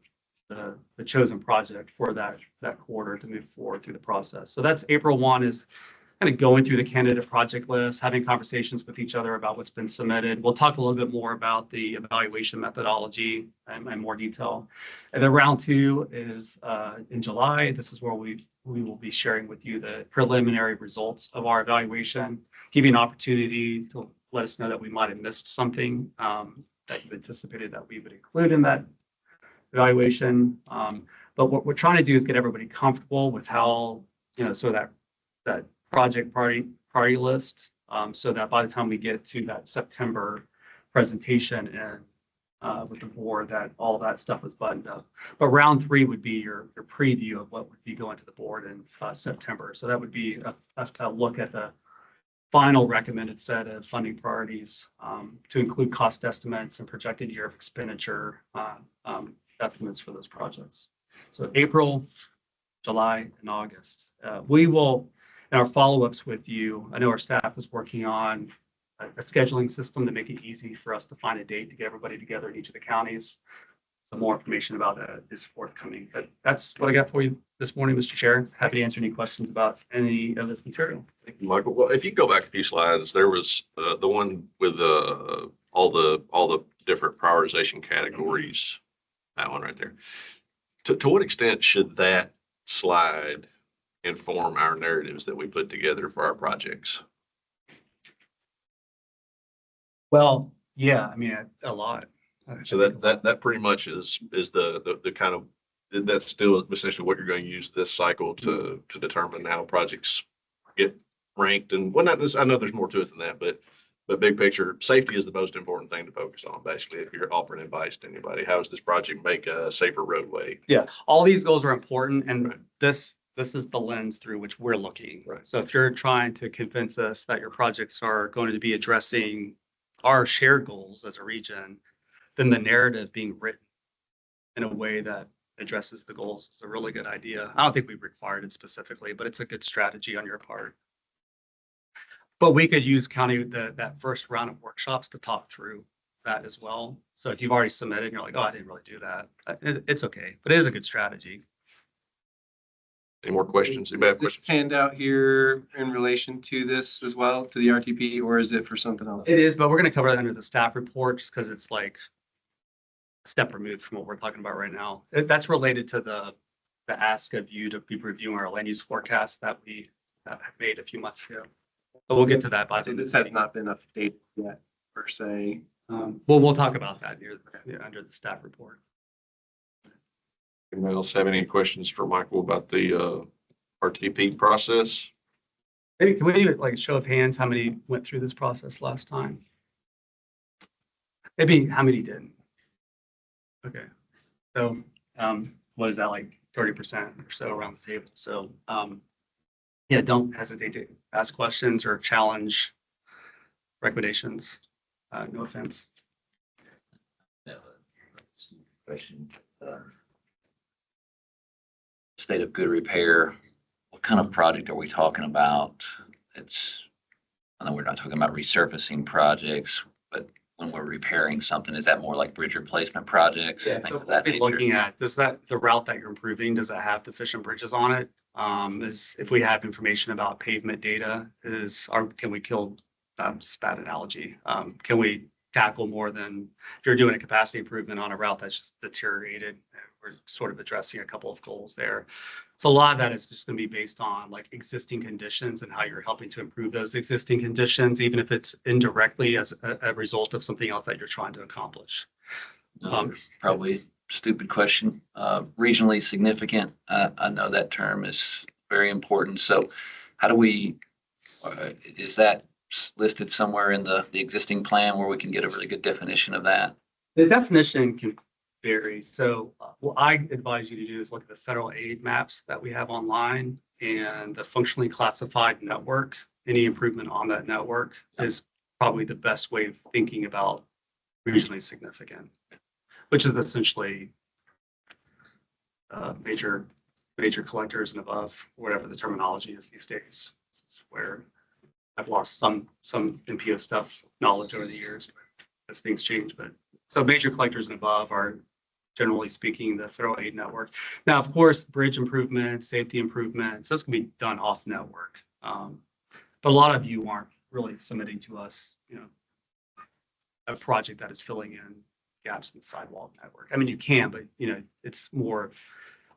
chosen project for that quarter to move forward through the process. So that's April 1 is kind of going through the candidate project list, having conversations with each other about what's been submitted. We'll talk a little bit more about the evaluation methodology in more detail. And then round 2 is in July. This is where we will be sharing with you the preliminary results of our evaluation, giving an opportunity to let us know that we might have missed something that you anticipated that we would include in that evaluation. But what we're trying to do is get everybody comfortable with how, so that project priority list, so that by the time we get to that September presentation and with the board, that all that stuff is buttoned up. But round 3 would be your preview of what would be going to the board in September. So that would be a look at the final recommended set of funding priorities to include cost estimates and projected year of expenditure estimates for those projects. So April, July, and August. We will, in our follow-ups with you, I know our staff is working on a scheduling system to make it easy for us to find a date to get everybody together in each of the counties. Some more information about that is forthcoming, but that's what I got for you this morning, Mr. Chair. Happy to answer any questions about any of this material. Thank you, Michael. Well, if you go back a few slides, there was the one with all the different prioritization categories. That one right there. To what extent should that slide inform our narratives that we put together for our projects? Well, yeah, I mean, a lot. So that pretty much is the kind of, that's still essentially what you're going to use this cycle to determine how projects get ranked. And well, not this, I know there's more to it than that, but big picture, safety is the most important thing to focus on. Basically, if you're offering advice to anybody, how does this project make a safer roadway? Yeah, all these goals are important, and Right. this is the lens through which we're looking. Right. So if you're trying to convince us that your projects are going to be addressing our shared goals as a region, then the narrative being written in a way that addresses the goals is a really good idea. I don't think we've required it specifically, but it's a good strategy on your part. But we could use that first round of workshops to talk through that as well. So if you've already submitted and you're like, oh, I didn't really do that, it's okay, but it is a good strategy. Any more questions? Anybody have This questions? handout here in relation to this as well, to the RTP, or is it for something else? It is, but we're going to cover that under the staff report just because it's like a step removed from what we're talking about right now. That's related to the ask of you to be reviewing our land use forecast that we made a few months ago. But we'll get to that by the This has not been updated yet, per se. Well, we'll talk about that under the staff report. Anybody else have any questions for Michael about the RTP process? Maybe can we do like a show of hands? How many went through this process last time? Maybe how many didn't? Okay. So what is that, like 30% or so around the table? So yeah, don't hesitate to ask questions or challenge recommendations. No offense. Question. State of good repair, what kind of project are we talking about? I know we're not talking about resurfacing projects, but when we're repairing something, is that more like bridge replacement projects? Yeah, Things so of we'll that be nature? looking at, the route that you're improving, does it have deficient bridges on it? If we have information about pavement data, can we kill, just bad analogy, can we tackle more than, if you're doing a capacity improvement on a route that's just deteriorated, we're sort of addressing a couple of goals there. So a lot of that is just going to be based on like existing conditions and how you're helping to improve those existing conditions, even if it's indirectly as a result of something else that you're trying to accomplish. Probably stupid question. Regionally significant. I know that term is very important. So how do we, is that listed somewhere in the existing plan where we can get a really good definition of that? The definition can vary. So what I advise you to do is look at the federal aid maps that we have online and the functionally classified network. Any improvement on that network is probably the best way of thinking about regionally significant, which is essentially major collectors and above, whatever the terminology is these days. This is where I've lost some MPO stuff knowledge over the years as things change. But so major collectors and above are generally speaking the federal aid network. Now, of course, bridge improvements, safety improvements, those can be done off network. But a lot of you aren't really submitting to us, a project that is filling in gaps in the sidewalk network. I mean, you can, but it's more,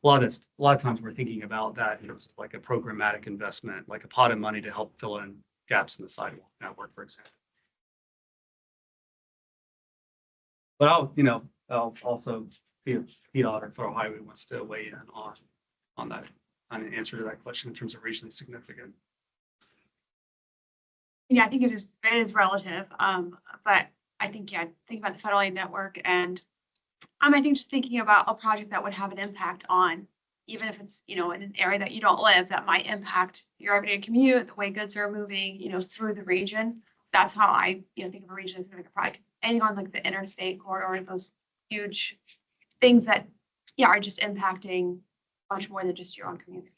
a lot of times we're thinking about that, like a programmatic investment, like a pot of money to help fill in gaps in the sidewalk network, for example. But I'll also see if PDOT or Federal Highway wants to weigh in on that, on an answer to that question in terms of regionally significant. Yeah, I think it is relative. But I think, think about the federal aid network and I think just thinking about a project that would have an impact on, even if it's, in an area that you don't live, that might impact your everyday commute, the way goods are moving, through the region. That's how I, think of a region as a project. Anything on like the interstate corridor, those huge things that, are just impacting much more than just your own community.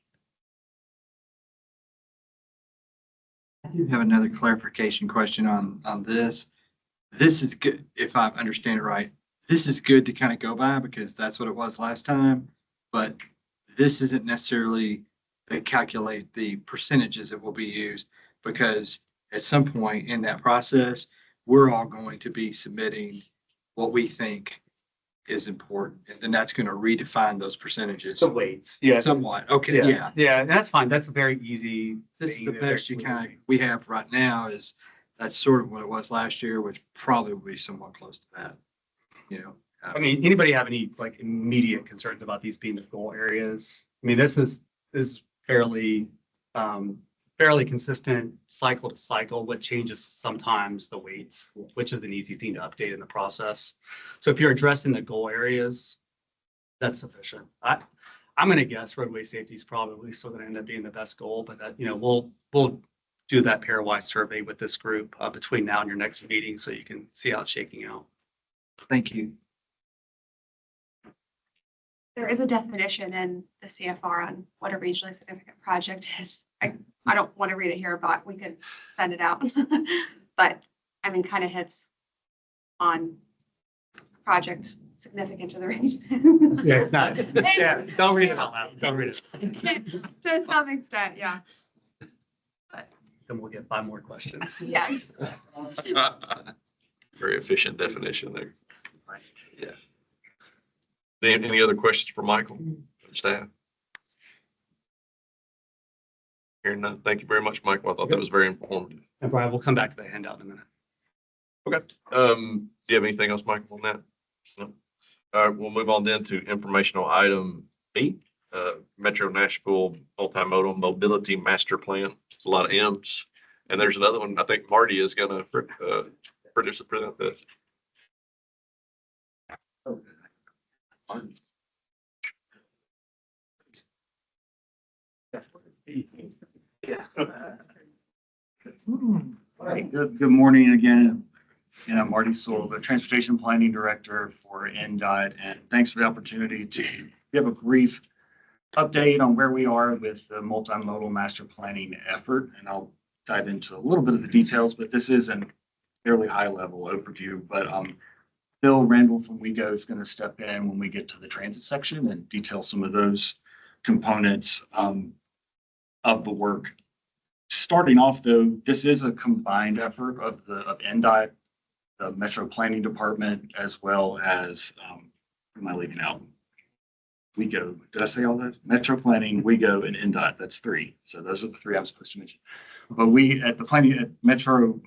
I do have another clarification question on this. This is good, if I understand it right. This is good to kind of go by because that's what it was last time. But this isn't necessarily they calculate the percentages that will be used because at some point in that process, we're all going to be submitting what we think is important. And then that's going to redefine those percentages The weights, yeah. somewhat. Okay, yeah. Yeah, that's fine. That's a very easy. This is thing the that best you kind of, we have right now is, that's sort of what it was last year, which probably will be somewhat close to that, you know? I mean, anybody have any like immediate concerns about these being the goal areas? I mean, this is fairly, fairly consistent cycle to cycle. What changes sometimes the weights, which is an easy thing to update in the process. So if you're addressing the goal areas, that's sufficient. I'm gonna guess roadway safety is probably still gonna end up being the best goal, but that, you know, we'll do that pairwise survey with this group between now and your next meeting, so you can see how it's shaking out. Thank you. There is a definition in the CFR on what a regionally significant project is. I don't want to read it here, but we could send it out. But I mean, kind of hits on project significant to the region. Yeah, yeah, don't read it out loud. Don't read it. To some extent, yeah. Then we'll get 5 more questions. Yeah. Very efficient definition there. Yeah. Any other questions for Michael, staff? Hearing none. Thank you very much, Michael. I thought that was very informative. And Brian, we'll come back to the handout in a minute. Okay. Do you have anything else, Michael, on that? No. All right, we'll move on then to informational item B, Metro Nashville Multimodal Mobility Master Plan. It's a lot of M's. And there's another one, I think Marty is gonna present this. All right, good morning again. And I'm Marty Sewell, the Transportation Planning Director for NDOT, and thanks for the opportunity to give a brief update on where we are with the multimodal master planning effort. And I'll dive into a little bit of the details, but this is a fairly high level overview. But Bill Randall from WeGo is going to step in when we get to the transit section and detail some of those components of the work. Starting off though, this is a combined effort of NDOT, the Metro Planning Department, as well as, who am I leaving out? WeGo, did I say all that? Metro Planning, WeGo, and NDOT, that's 3. So those are the 3 I was supposed to mention. But we, at the planning, at Metro,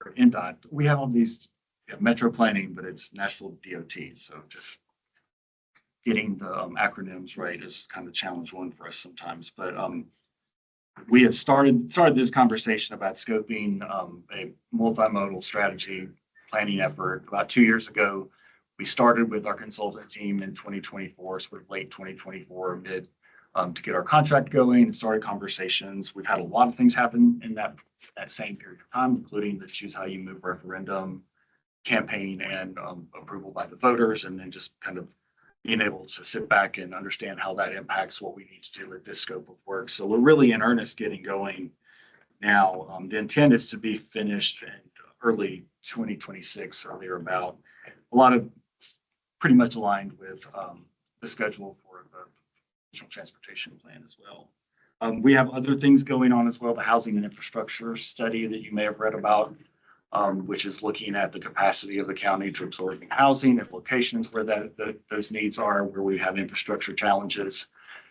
or NDOT, we have all these Metro Planning, but it's National DOT. So just getting the acronyms right is kind of a challenge one for us sometimes. But we had started this conversation about scoping a multimodal strategy planning effort about 2 years ago. We started with our consultant team in 2024, sort of late 2024, mid, to get our contract going and started conversations. We've had a lot of things happen in that same period of time, including the Choose How You Move referendum campaign and approval by the voters, and then just kind of being able to sit back and understand how that impacts what we need to do with this scope of work. So we're really in earnest getting going now. The intent is to be finished in early 2026 or thereabout. A lot of pretty much aligned with the schedule for the regional transportation plan as well. We have other things going on as well. The housing and infrastructure study that you may have read about, which is looking at the capacity of the county to absorb housing and locations where those needs are, where we have infrastructure challenges.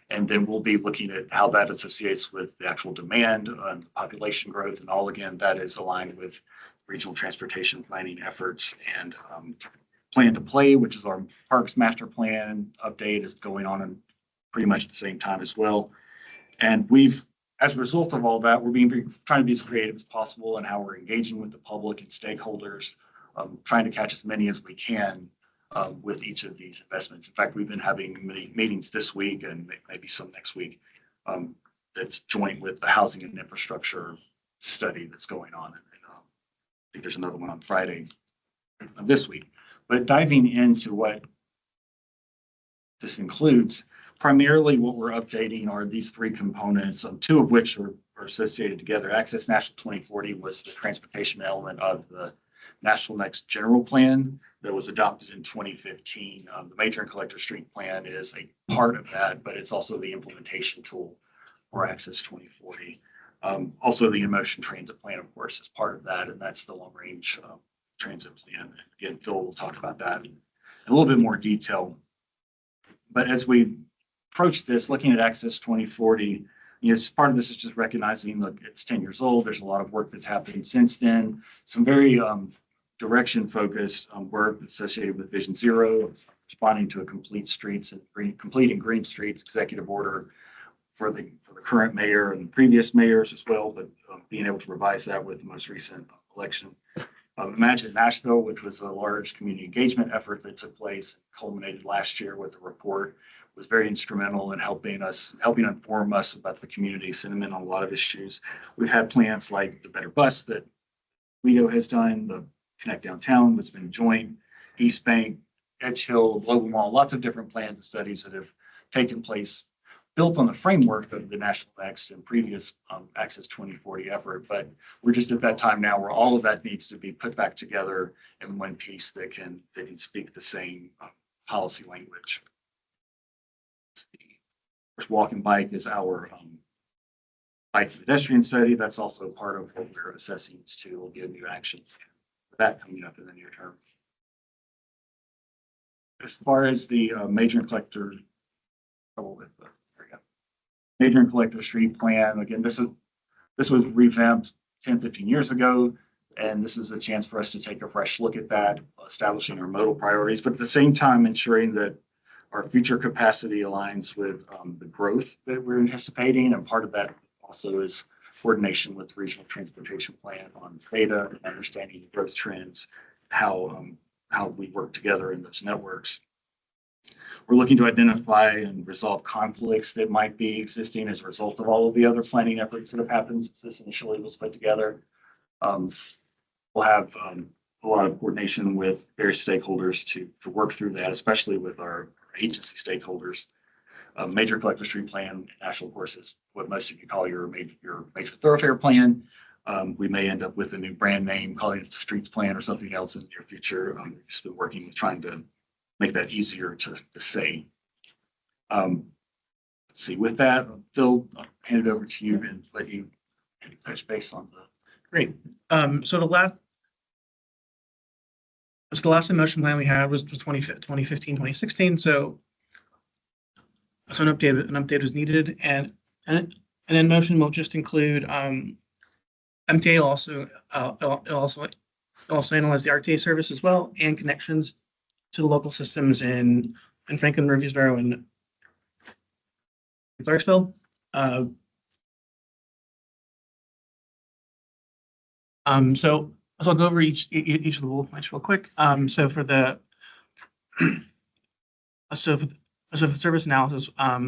And then we'll be looking at how that associates with the actual demand and population growth. And all, again, that is aligned with regional transportation planning efforts. And Plan to Play, which is our parks master plan update, is going on in pretty much the same time as well. And as a result of all that, we're trying to be as creative as possible in how we're engaging with the public and stakeholders, trying to catch as many as we can with each of these investments. In fact, we've been having many meetings this week and maybe some next week that's joint with the housing and infrastructure study that's going on. And I think there's another one on Friday of this week. But diving into what this includes, primarily what we're updating are these three components, two of which are associated together. Access National 2040 was the transportation element of the National Next General Plan that was adopted in 2015. The Major and Collector Street Plan is a part of that, but it's also the implementation tool for Access 2040. Also, the In-Motion Transit Plan, of course, is part of that, and that's the long-range transit plan. Again, Phil will talk about that in a little bit more detail. But as we approach this, looking at Access 2040, part of this is just recognizing, look, it's 10 years old. There's a lot of work that's happened since then. Some very direction-focused work associated with Vision Zero, responding to a completing green streets executive order for the current mayor and previous mayors as well, but being able to revise that with the most recent election. Imagine Nashville, which was a large community engagement effort that took place, culminated last year with the report, was very instrumental in helping inform us about the community sentiment on a lot of issues. We've had plans like the Better Bus that Guido has done, the Connect Downtown that's been joint, East Bank, Edge Hill, Global Mall, lots of different plans and studies that have taken place, built on the framework of the National Next and previous Access 2040 effort. But we're just at that time now where all of that needs to be put back together in one piece that can speak the same policy language. Walk and bike is our bike pedestrian study. That's also part of what we're assessing too. We'll give new actions for that coming up in the near term. As far as the major and collector, major and collector street plan, again, this was revamped 10, 15 years ago, and this is a chance for us to take a fresh look at that, establishing our modal priorities, but at the same time ensuring that our future capacity aligns with the growth that we're anticipating, and part of that also is coordination with the regional transportation plan on data and understanding the growth trends, how we work together in those networks. We're looking to identify and resolve conflicts that might be existing as a result of all of the other planning efforts that have happened since this initially was put together. We'll have a lot of coordination with various stakeholders to work through that, especially with our agency stakeholders. Major collector street plan, national, of course, is what most of you call your major thoroughfare plan. We may end up with a new brand name, calling it the streets plan or something else in the near future. We've just been working with trying to make that easier to say. Let's see, with that, Phil, I'll hand it over to you and let you touch base on the. Great. So the last emotion plan we had was 2015, 2016. So an update was needed, and then motion will just include MTA will also analyze the RTA service as well, and connections to the local systems in Franklin, Murfreesboro, and Clarksville. So I'll go over each of the bullet points real quick. So for the service analysis, are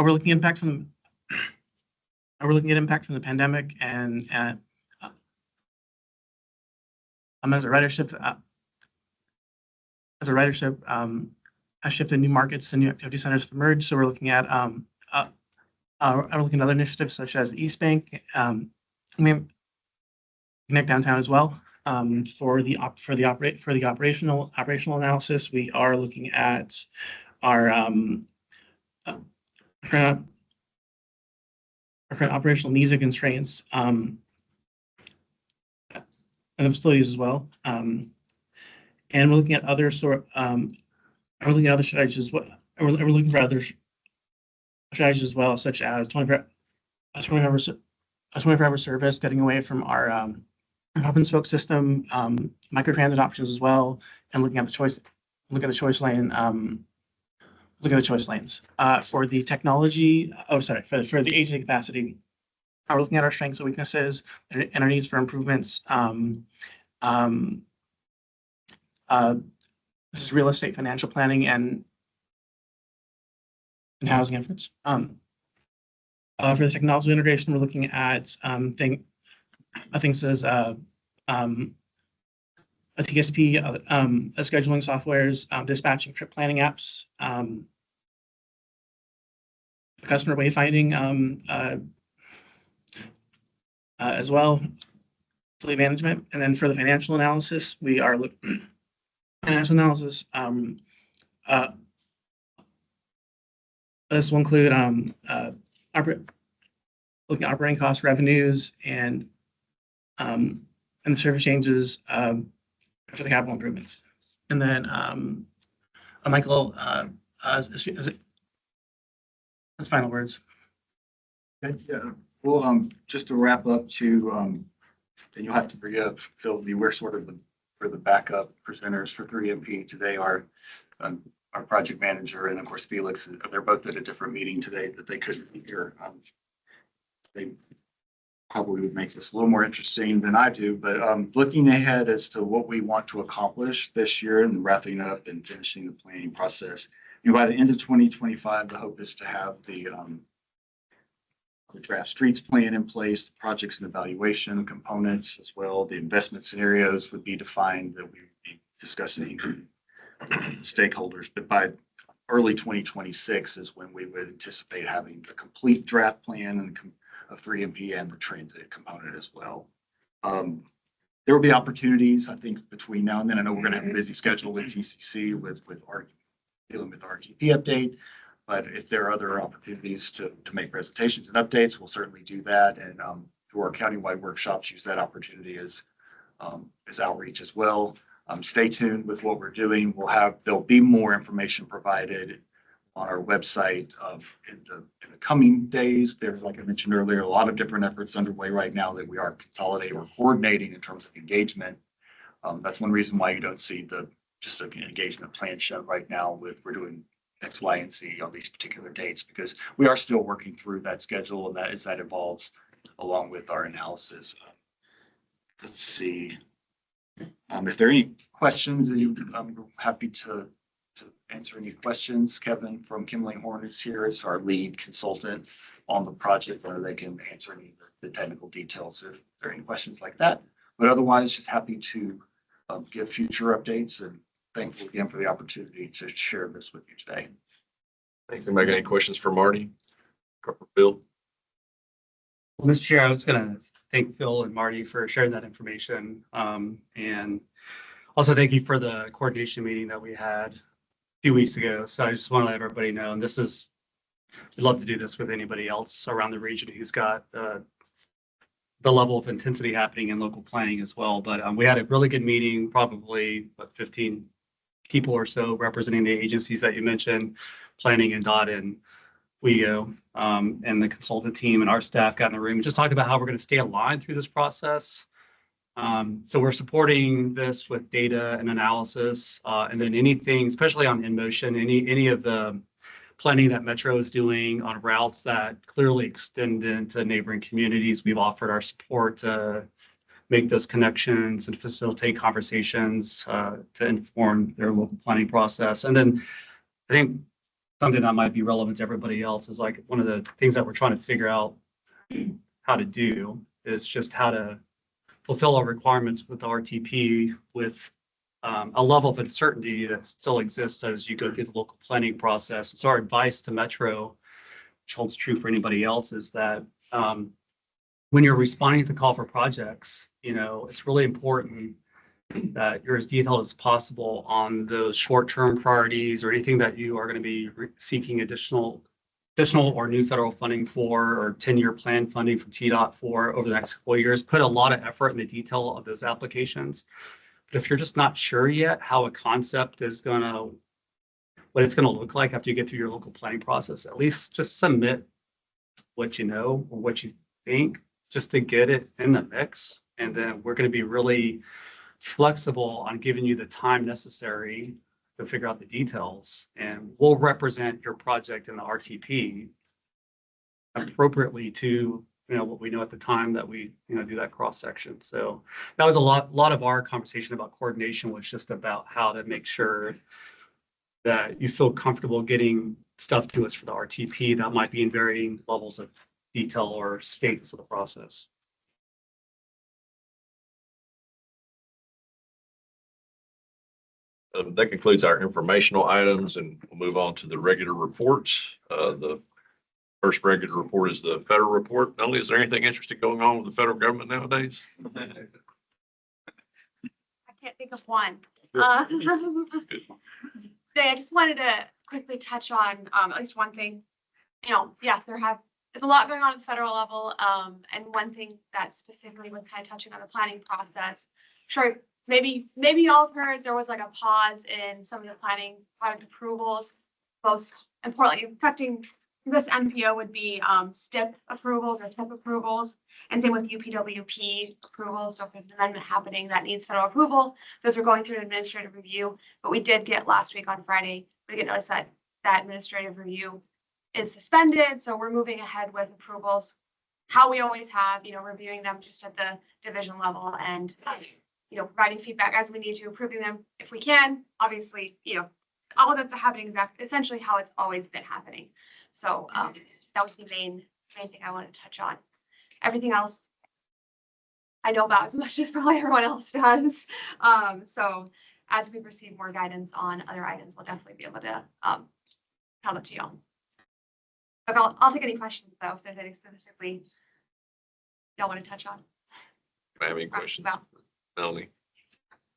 we looking at impact from the pandemic and as a ridership has shifted new markets and new activity centers have emerged. So we're looking at other initiatives such as East Bank, Connect Downtown as well. For the operational analysis, we are looking at our current operational needs and constraints and the facilities as well. And we're looking at other strategies. We're looking for other strategies as well, such as 24-hour service, getting away from our hub and spoke system, microtransit options as well, and looking at the choice lanes. For the technology, for the agency capacity, we're looking at our strengths and weaknesses and our needs for improvements. This is real estate financial planning and housing efforts. For the technology integration, we're looking at things as a TSP, scheduling softwares, dispatching trip planning apps, customer wayfinding as well, fleet management. And then for the financial analysis, we are financial analysis. This will include looking at operating costs, revenues, and the service changes for the capital improvements. And then Michael, his final words. Okay, yeah. Well, just to wrap up to, and you'll have to forgive Phil, we're sort of for the backup presenters for 3MP today. Our project manager and of course Felix, they're both at a different meeting today that they couldn't be here. They probably would make this a little more interesting than I do, but looking ahead as to what we want to accomplish this year and wrapping up and finishing the planning process. By the end of 2025, the hope is to have the draft streets plan in place, the projects and evaluation components as well. The investment scenarios would be defined that we would be discussing stakeholders, but by early 2026 is when we would anticipate having a complete draft plan and of 3MP and the transit component as well. There will be opportunities, I think, between now and then. I know we're going to have a busy schedule with TCC with our dealing with RTP update, but if there are other opportunities to make presentations and updates, we'll certainly do that. And through our countywide workshops, use that opportunity as outreach as well. Stay tuned with what we're doing. There'll be more information provided on our website in the coming days. There's, like I mentioned earlier, a lot of different efforts underway right now that we are consolidating or coordinating in terms of engagement. That's one reason why you don't see just an engagement plan shown right now we're doing X, Y, and Z on these particular dates, because we are still working through that schedule and that evolves along with our analysis. Let's see. If there are any questions, I'm happy to answer any questions. Kevin from Kimley Horn is here as our lead consultant on the project, where they can answer any of the technical details if there are any questions like that. But otherwise, just happy to give future updates, and thankful again for the opportunity to share this with you today. Thanks. Anybody got any questions for Marty? Bill? Well, Mr. Chair, I was going to thank Phil and Marty for sharing that information. And also thank you for the coordination meeting that we had a few weeks ago. So I just want to let everybody know, and we'd love to do this with anybody else around the region who's got the level of intensity happening in local planning as well. But we had a really good meeting, probably 15 people or so representing the agencies that you mentioned, planning and DOT and WEO, and the consultant team and our staff got in the room and just talked about how we're going to stay aligned through this process. So we're supporting this with data and analysis, and then anything, especially on InMotion, any of the planning that Metro is doing on routes that clearly extend into neighboring communities. We've offered our support to make those connections and facilitate conversations to inform their local planning process. And then I think something that might be relevant to everybody else is like one of the things that we're trying to figure out how to do is just how to fulfill our requirements with RTP with a level of uncertainty that still exists as you go through the local planning process. So our advice to Metro, which holds true for anybody else, is that when you're responding to the call for projects, it's really important that you're as detailed as possible on those short-term priorities or anything that you are going to be seeking additional or new federal funding for, or 10-year plan funding from TDOT for over the next couple of years. Put a lot of effort in the detail of those applications. But if you're just not sure yet how a concept is what it's going to look like after you get through your local planning process, at least just submit what you know or what you think, just to get it in the mix. And then we're going to be really flexible on giving you the time necessary to figure out the details, and we'll represent your project in the RTP appropriately to what we know at the time that we do that cross section. So that was a lot of our conversation about coordination was just about how to make sure that you feel comfortable getting stuff to us for the RTP that might be in varying levels of detail or status of the process. That concludes our informational items, and we'll move on to the regular reports. The First regular report is the federal report. Melanie, is there anything interesting going on with the federal government nowadays? I can't think of one. I just wanted to quickly touch on, at least one thing. Yes, there's a lot going on at the federal level. And one thing that specifically was kind of touching on the planning process. Sure, maybe y'all have heard there was like a pause in some of the planning product approvals. Most importantly, affecting this MPO would be STIP approvals or TIP approvals, and same with UPWP approvals. So if there's an amendment happening that needs federal approval, those are going through an administrative review. But we did get last week on Friday, we get notice that that administrative review is suspended. So we're moving ahead with approvals, how we always have, reviewing them just at the division level and, providing feedback as we need to, approving them if we can. Obviously, all of that's happening essentially how it's always been happening. So that was the main thing I wanted to touch on. Everything else I know about as much as probably everyone else does. So as we receive more guidance on other items, we'll definitely be able to tell it to y'all. But I'll take any questions though, if there's anything specifically y'all want to touch on. Do I have any questions? Well, Melanie?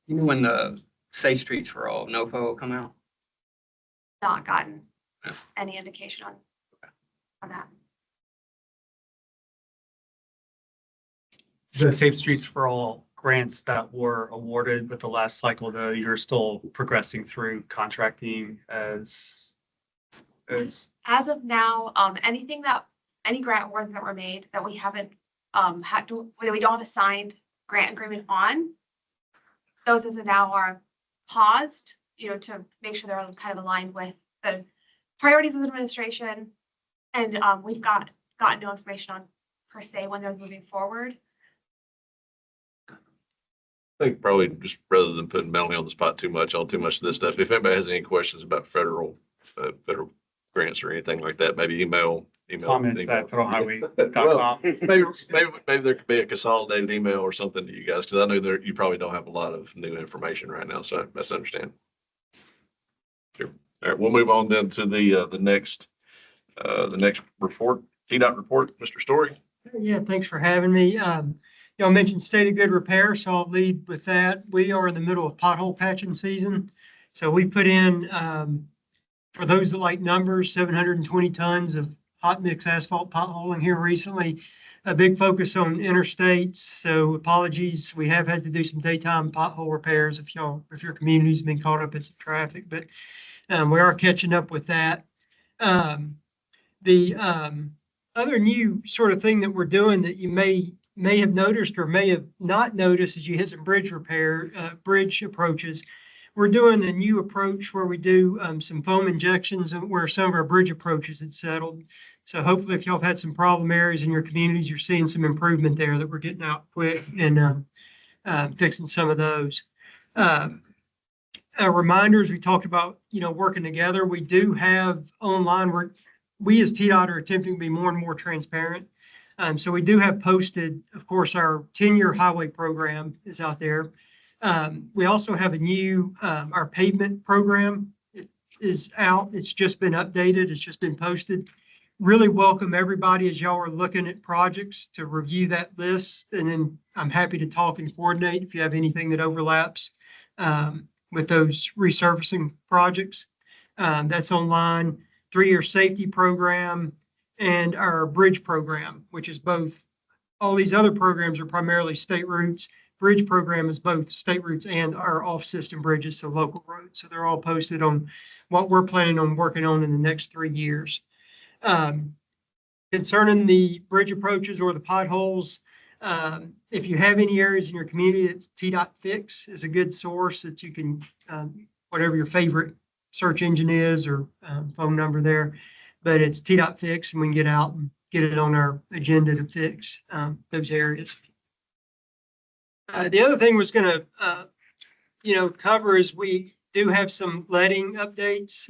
When the Safe Streets for All NOFO will come out? not gotten Yeah. any indication on that. The Safe Streets for All grants that were awarded with the last cycle, though, you're still progressing through contracting as As of now, any grant awards that were made that we haven't that we don't have a signed grant agreement on, those as of now are paused, to make sure they're kind of aligned with the priorities of the administration. And we've gotten no information on per se when they're moving forward. I think probably just rather than putting Melanie on the spot too much of this stuff, if anybody has any questions about federal grants or anything like that, maybe email. comments email. at Well, federalhighway.com. maybe there could be a consolidated email or something to you guys, because I know you probably don't have a lot of new information right now, so that's understandable. Sure. All right, we'll move on then to the next report, TDOT report, Mr. Story. Yeah, thanks for having me. Y'all mentioned state of good repair, so I'll lead with that. We are in the middle of pothole patching season. So we put in, for those that like numbers, 720 tons of hot mix asphalt potholing here recently. A big focus on interstates. So apologies, we have had to do some daytime pothole repairs if your community's been caught up in some traffic, but we are catching up with that. The other new sort of thing that we're doing that you may have noticed or may have not noticed as you hit some bridge approaches. We're doing a new approach where we do some foam injections and where some of our bridge approaches had settled. So hopefully if y'all have had some problem areas in your communities, you're seeing some improvement there that we're getting out quick and fixing some of those. Reminders, we talked about, working together. We do have online we as TDOT are attempting to be more and more transparent. So we do have posted, of course, our 10-year highway program is out there. We also have a new, our pavement program is out. It's just been updated. It's just been posted. Really welcome everybody as y'all are looking at projects to review that list. And then I'm happy to talk and coordinate if you have anything that overlaps with those resurfacing projects. That's online. 3-year safety program and our bridge program, which is both. All these other programs are primarily state routes. Bridge program is both state routes and our off-system bridges, so local roads. So they're all posted on what we're planning on working on in the next 3 years. Concerning the bridge approaches or the potholes, if you have any areas in your community, it's TDOT Fix is a good source that you can, whatever your favorite search engine is or phone number there, but it's TDOT Fix, and we can get out and get it on our agenda to fix those areas. The other thing was going to, cover is we do have some letting updates.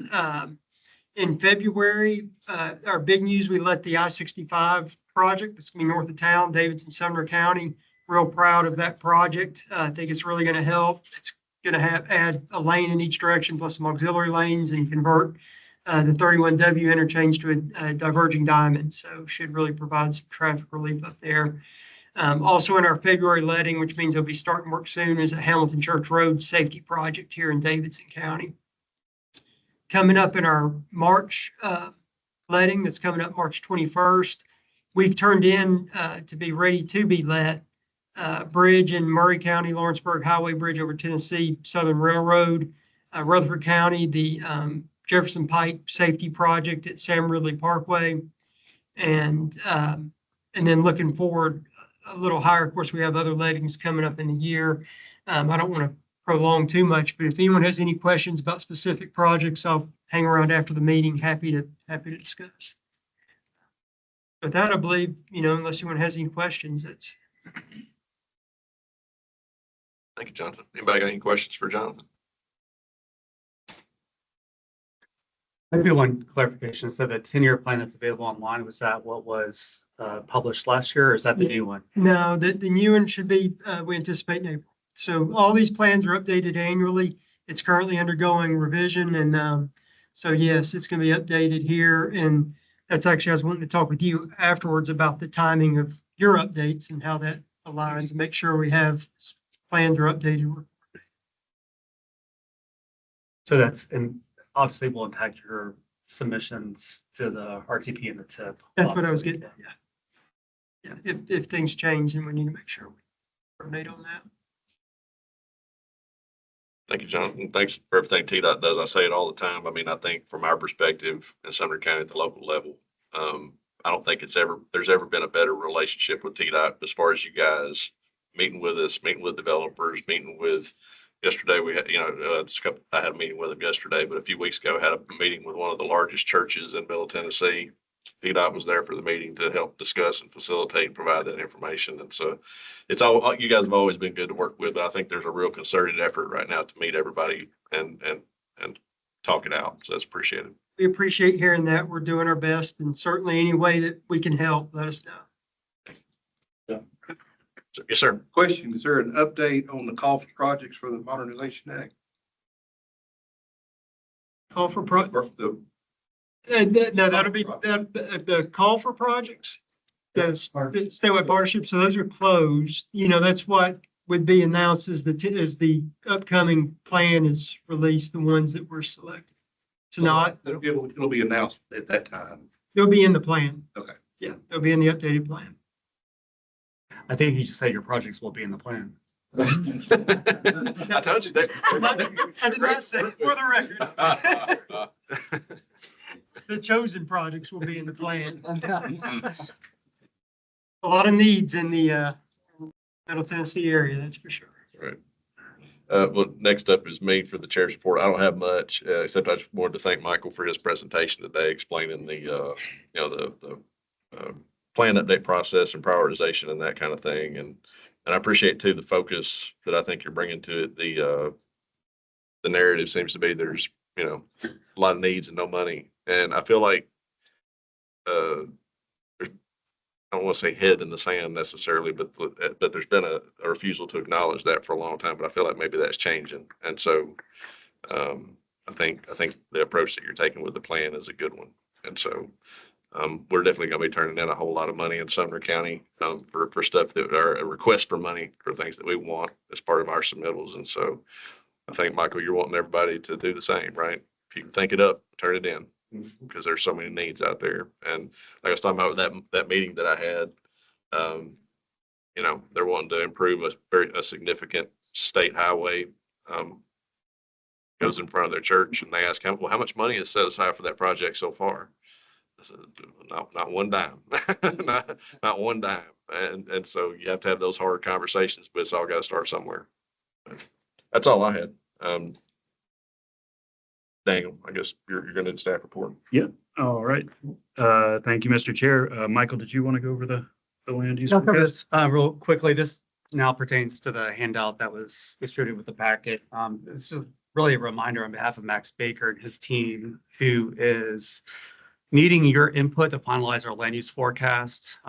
In February, our big news, we let the I-65 project that's going to be north of town, Davidson, Sumner County. Real proud of that project. I think it's really going to help. It's going to add a lane in each direction plus some auxiliary lanes and convert the 31W interchange to a diverging diamond. So should really provide some traffic relief up there. Also in our February letting, which means they'll be starting work soon, is a Hamilton Church Road safety project here in Davidson County. Coming up in our March letting, that's coming up March 21st, we've turned in to be ready to be let bridge in Murray County, Lawrenceburg Highway Bridge over Tennessee Southern Railroad, Rutherford County, the Jefferson Pike Safety Project at Sam Ridley Parkway, and then looking forward a little higher. Of course, we have other lettings coming up in the year. I don't want to prolong too much, but if anyone has any questions about specific projects, I'll hang around after the meeting. Happy to discuss. With that, I believe, unless anyone has any questions, that's. Thank you, Jonathan. Anybody got any questions for Jonathan? Maybe one clarification. So the 10-year plan that's available online, was that what was published last year, or is that the new one? No, the new one should be, we anticipate in April. So all these plans are updated annually. It's currently undergoing revision. And so, yes, it's going to be updated here. And that's actually, I was wanting to talk with you afterwards about the timing of your updates and how that aligns and make sure we have plans are updated. So that's, and obviously will impact your submissions to the RTP and the TIP. That's what I was obviously. getting at, yeah. Yeah, if things change, then we need to make sure we coordinate on that. Thank you, Jonathan. Thanks for everything TDOT does. I say it all the time. I mean, I think from our perspective in Sumner County at the local level, I don't think there's ever been a better relationship with TDOT as far as you guys meeting with us, meeting with developers, meeting with, yesterday we had, I had a meeting with them yesterday, but a few weeks ago I had a meeting with one of the largest churches in Middle Tennessee. TDOT was there for the meeting to help discuss and facilitate and provide that information. And so it's all, you guys have always been good to work with, but I think there's a real concerted effort right now to meet everybody and talk it out. So that's appreciated. We appreciate hearing that. We're doing our best, and certainly any way that we can help, let us know. So, yes, sir. Question, is there an update on the call for projects for the Modernization Act? Call for The no, that'll be the call for projects. The statewide partnership, so those are closed. That's what would be announced as the upcoming plan is released, the ones that were selected. So not, it'll be announced at that time. they'll be in the plan. Okay. Yeah, they'll be in the updated plan. I think you should say your projects will be in the plan. I told you that. I did not say for the record. The chosen projects will be in the plan. A lot of needs in the Middle Tennessee area, that's for sure. Right. Well, next up is me for the chair's report. I don't have much, except I just wanted to thank Michael for his presentation today, explaining the plan update process and prioritization and that kind of thing. And I appreciate too, the focus that I think you're bringing to it. The narrative seems to be there's, a lot of needs and no money. And I feel like, I don't want to say head in the sand necessarily, but there's been a refusal to acknowledge that for a long time, but I feel like maybe that's changing. And so, I think the approach that you're taking with the plan is a good one. And so, we're definitely going to be turning in a whole lot of money in Sumner County, for stuff that are a request for money for things that we want as part of our submittals. And so I think, Michael, you're wanting everybody to do the same, right? If you can think it up, turn it in, because there's so many needs out there. And like I was talking about that meeting that I had, they're wanting to improve a significant state highway, goes in front of their church, and they ask, how much money is set aside for that project so far? I said, not one dime, not one dime. And so you have to have those hard conversations, but it's all got to start somewhere. That's all I had. Daniel, I guess you're going to do the staff report. All right. Thank you, Mr. Chair. Michael, did you want to go over the land use? I'll cover this real quickly. This now pertains to the handout that was distributed with the packet. This is really a reminder on behalf of Max Baker and his team, who is needing your input to finalize our land use forecast.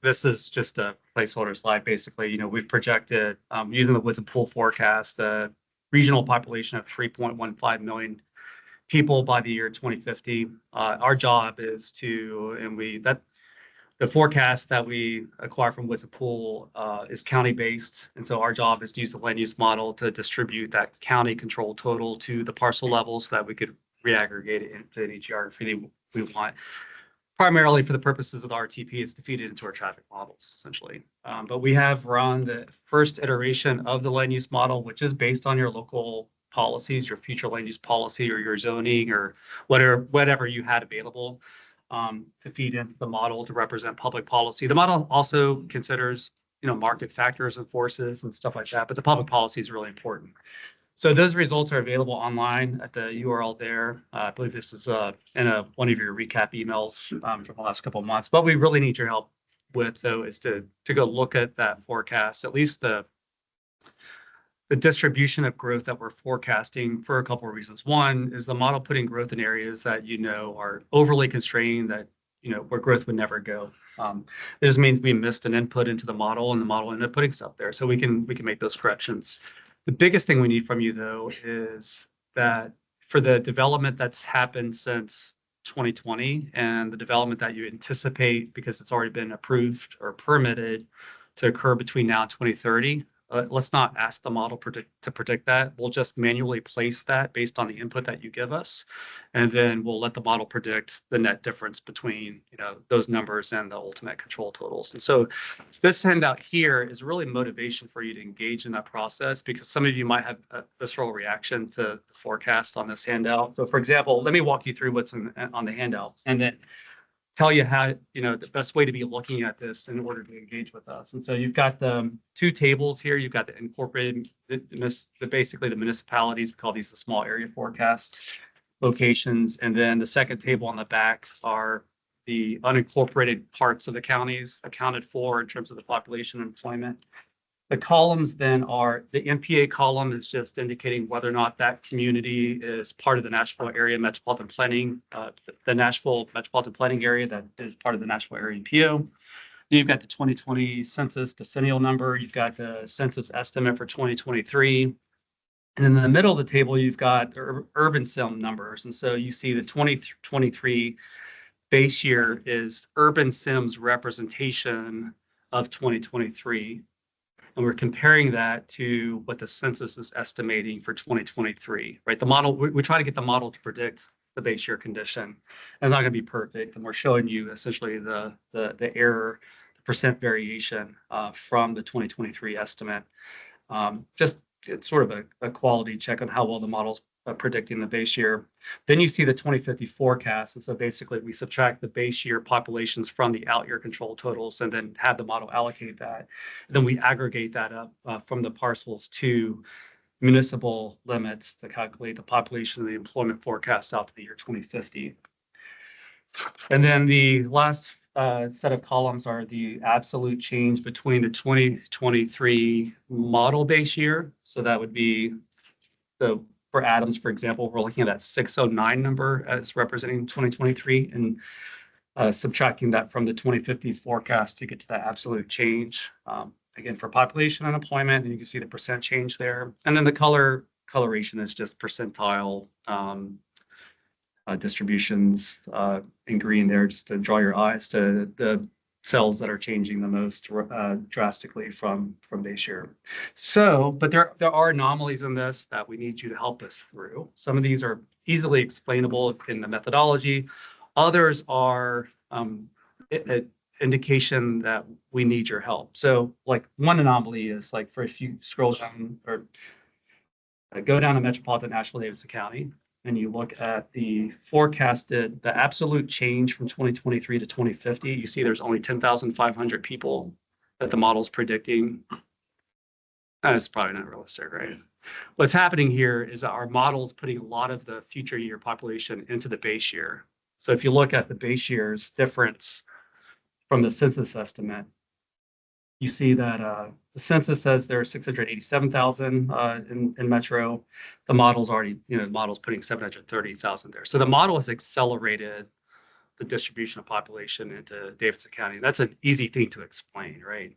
This is just a placeholder slide. Basically, we've projected using the Woods and Pool forecast, a regional population of 3.15 million people by the year 2050. Our job is the forecast that we acquire from Woods Pool is county-based. And so our job is to use the land use model to distribute that county control total to the parcel level so that we could reaggregate it into any geography we want. Primarily for the purposes of the RTP, it's to feed it into our traffic models, essentially. But we have run the first iteration of the land use model, which is based on your local policies, your future land use policy or your zoning or whatever you had available. To feed into the model to represent public policy. The model also considers, market factors and forces and stuff like that, but the public policy is really important. So those results are available online at the URL there. I believe this is in one of your recap emails from the last couple of months. What we really need your help with, though, is to go look at that forecast, at least the distribution of growth that we're forecasting for a couple of reasons. One is the model putting growth in areas that are overly constrained, that where growth would never go. It just means we missed an input into the model, and the model ended up putting stuff there, so we can make those corrections. The biggest thing we need from you, though, is that for the development that's happened since 2020 and the development that you anticipate, because it's already been approved or permitted to occur between now and 2030. Let's not ask the model to predict that. We'll just manually place that based on the input that you give us. And then we'll let the model predict the net difference between those numbers and the ultimate control totals. And so this handout here is really motivation for you to engage in that process, because some of you might have a visceral reaction to the forecast on this handout. So for example, let me walk you through what's on the handout and then tell you how, the best way to be looking at this in order to engage with us. And so you've got the two tables here. You've got the incorporated, basically the municipalities, we call these the small area forecast locations. And then the second table on the back are the unincorporated parts of the counties accounted for in terms of the population and employment. The columns then are, the MPA column is just indicating whether or not that community is part of the Nashville area metropolitan planning, the Nashville metropolitan planning area that is part of the Nashville area MPO. Then you've got the 2020 census decennial number. You've got the census estimate for 2023. And then in the middle of the table, you've got urban sim numbers. And so you see the 2023 base year is urban sim's representation of 2023. And we're comparing that to what the census is estimating for 2023, right? The model, we try to get the model to predict the base year condition. It's not going to be perfect. And we're showing you essentially the error, the percent variation from the 2023 estimate. It's sort of a quality check on how well the model's predicting the base year. Then you see the 2050 forecast. And so basically we subtract the base year populations from the out year control totals and then have the model allocate that. Then we aggregate that up from the parcels to municipal limits to calculate the population and the employment forecast out to the year 2050. And then the last set of columns are the absolute change between the 2023 model base year. So that would be for Adams, for example, we're looking at that 609 number as representing 2023 and subtracting that from the 2050 forecast to get to that absolute change. Again, for population and employment, and you can see the percent change there. And then the coloration is just percentile distributions in green there, just to draw your eyes to the cells that are changing the most drastically from base year. So, but there are anomalies in this that we need you to help us through. Some of these are easily explainable in the methodology. Others are indication that we need your help. So like one anomaly is like if you scroll down or go down to Metropolitan Nashville-Davidson County, and you look at the absolute change from 2023 to 2050, you see there's only 10,500 people that the model's predicting. That's probably not realistic, right? What's happening here is that our model's putting a lot of the future year population into the base year. So if you look at the base year's difference from the census estimate, you see that the census says there are 687,000 in Metro. The model's already, the model's putting 730,000 there. So the model has accelerated the distribution of population into Davidson County. That's an easy thing to explain, right?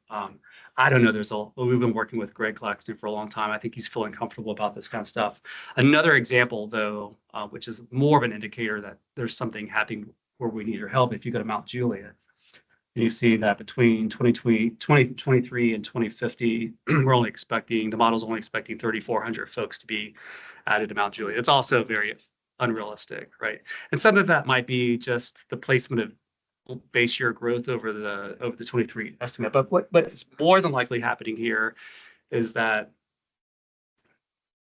I don't know, we've been working with Greg Claxton for a long time. I think he's feeling comfortable about this kind of stuff. Another example though, which is more of an indicator that there's something happening where we need your help. If you go to Mount Juliet, you see that between 2023 and 2050, the model's only expecting 3,400 folks to be added to Mount Juliet. It's also very unrealistic, right? And some of that might be just the placement of base year growth over the 23 estimate. But what is more than likely happening here is that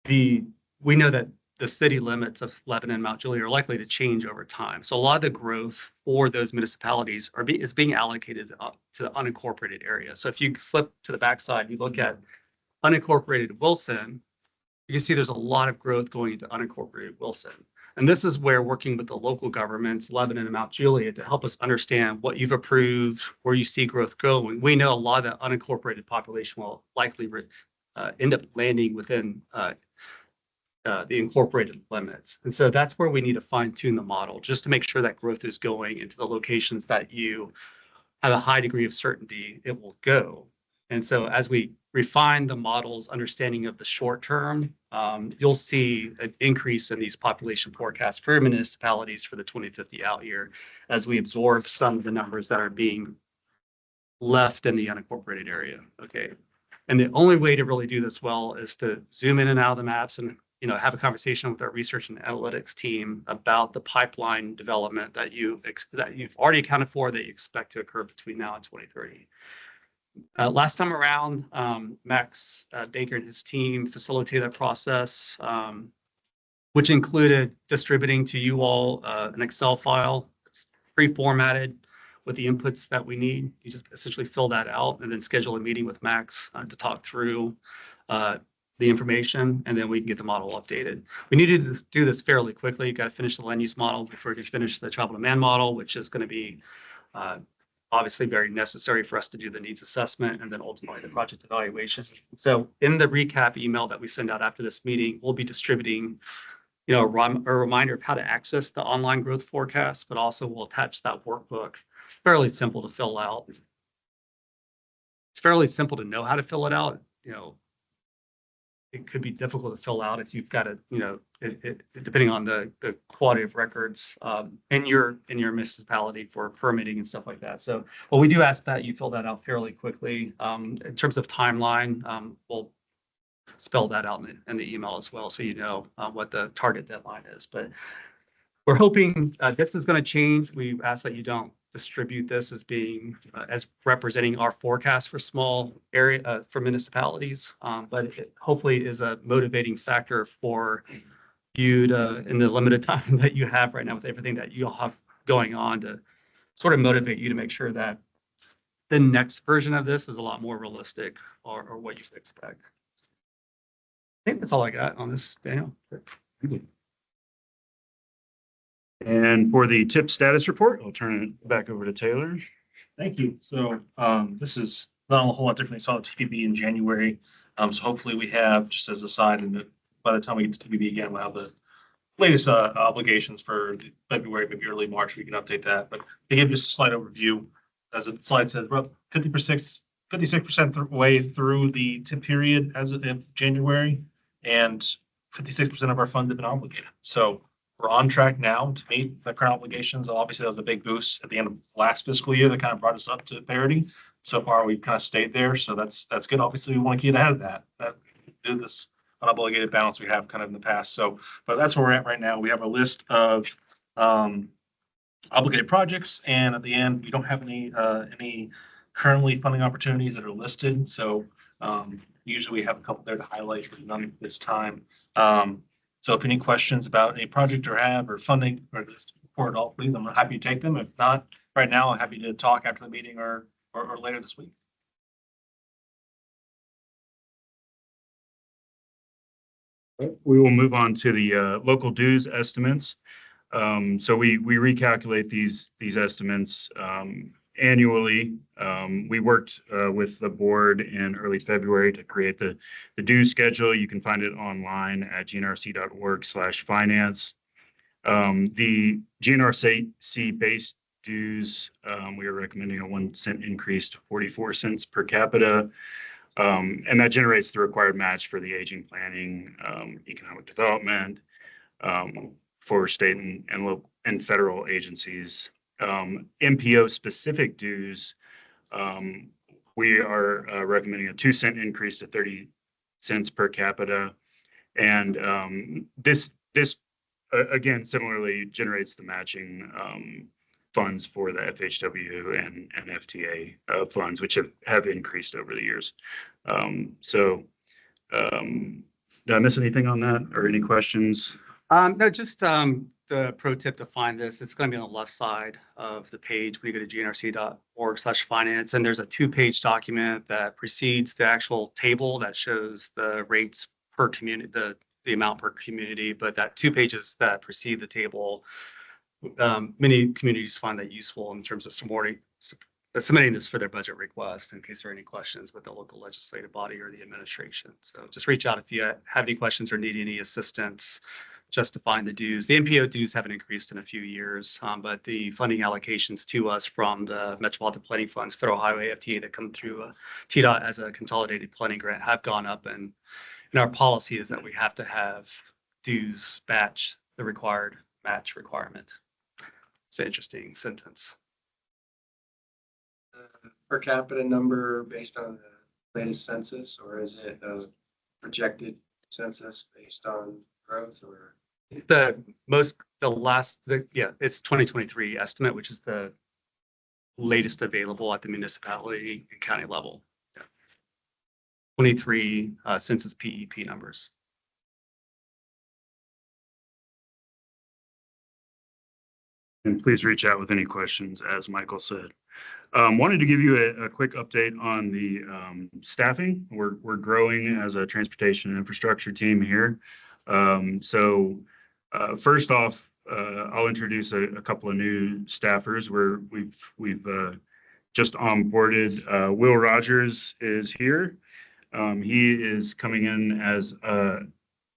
we know that the city limits of Lebanon and Mount Juliet are likely to change over time. So a lot of the growth for those municipalities is being allocated up to the unincorporated area. So if you flip to the backside, you look at unincorporated Wilson, you can see there's a lot of growth going into unincorporated Wilson. And this is where working with the local governments, Lebanon and Mount Juliet, to help us understand what you've approved, where you see growth going. We know a lot of the unincorporated population will likely end up landing within the incorporated limits. And so that's where we need to fine tune the model just to make sure that growth is going into the locations that you have a high degree of certainty it will go. And so as we refine the model's understanding of the short term, you'll see an increase in these population forecasts for municipalities for the 2050 out year as we absorb some of the numbers that are being left in the unincorporated area. Okay. And the only way to really do this well is to zoom in and out of the maps and have a conversation with our research and analytics team about the pipeline development that you've already accounted for that you expect to occur between now and 2030. Last time around, Max Baker and his team facilitated that process, which included distributing to you all an Excel file. It's pre-formatted with the inputs that we need. You just essentially fill that out and then schedule a meeting with Max to talk through the information, and then we can get the model updated. We needed to do this fairly quickly. You got to finish the land use model before you finish the travel demand model, which is going to be obviously very necessary for us to do the needs assessment and then ultimately the project evaluation. So in the recap email that we send out after this meeting, we'll be distributing a reminder of how to access the online growth forecast, but also we'll attach that workbook. Fairly simple to fill out. It's fairly simple to know how to fill it out. It could be difficult to fill out if you've got to, depending on the quality of records in your municipality for permitting and stuff like that. So, well, we do ask that you fill that out fairly quickly. In terms of timeline, we'll spell that out in the email as well, so you know what the target deadline is. But we're hoping this is going to change. We ask that you don't distribute this as being as representing our forecast for small area for municipalities, but it hopefully is a motivating factor for you to, in the limited time that you have right now with everything that you all have going on, to sort of motivate you to make sure that the next version of this is a lot more realistic or what you should expect. I think that's all I got on this, Daniel. And for the tip status report, I'll turn it back over to Taylor. Thank you. So this is not a whole lot different. We saw the TPB in January. So hopefully we have, just as a side, and by the time we get to TPB again, we'll have the latest obligations for February, maybe early March. We can update that. But to give just a slight overview, as the slide says, we're 56% way through the tip period as of January, and 56% of our funds have been obligated. So we're on track now to meet the current obligations. Obviously, that was a big boost at the end of last fiscal year that kind of brought us up to parity. So far, we've kind of stayed there. So that's good. Obviously, we want to keep ahead of that. Do this unobligated balance we have kind of in the past. So, but that's where we're at right now. We have a list of obligated projects, and at the end, we don't have any currently funding opportunities that are listed. So usually we have a couple there to highlight, but none this time. So if any questions about any project or funding or this report at all, please, I'm happy to take them. If not, right now, I'm happy to talk after the meeting or later this week. We will move on to the local dues estimates. So we recalculate these estimates annually. We worked with the board in early February to create the dues schedule. You can find it online at gnrc.org/finance. The GNRC base dues, we are recommending a 1 cent increase to 44 cents per capita. And that generates the required match for the aging planning, economic development, for state and local and federal agencies. MPO specific dues, we are recommending a 2 cent increase to 30 cents per capita. And this again, similarly generates the matching funds for the FHW and FTA funds, which have increased over the years. Did I miss anything on that or any questions? No, just the pro tip to find this, it's going to be on the left side of the page. We go to gnrc.org/finance, and there's a 2-page document that precedes the actual table that shows the rates per community, the amount per community. But that 2 pages that precede the table, many communities find that useful in terms of submitting this for their budget request in case there are any questions with the local legislative body or the administration. So just reach out if you have any questions or need any assistance justifying the dues. The MPO dues haven't increased in a few years, but the funding allocations to us from the Metropolitan Planning Funds, Federal Highway FTA that come through TDOT as a consolidated planning grant have gone up. And our policy is that we have to have dues match the required match requirement. It's an interesting sentence. Per capita number based on the latest census, or is it a projected census based on growth, or? It's 2023 estimate, which is the latest available at the municipality and county level. 23 census PEP numbers. And please reach out with any questions, as Michael said. Wanted to give you a quick update on the staffing. We're growing as a transportation and infrastructure team here. First off, I'll introduce a couple of new staffers where we've just onboarded. Will Rogers is here. He is coming in as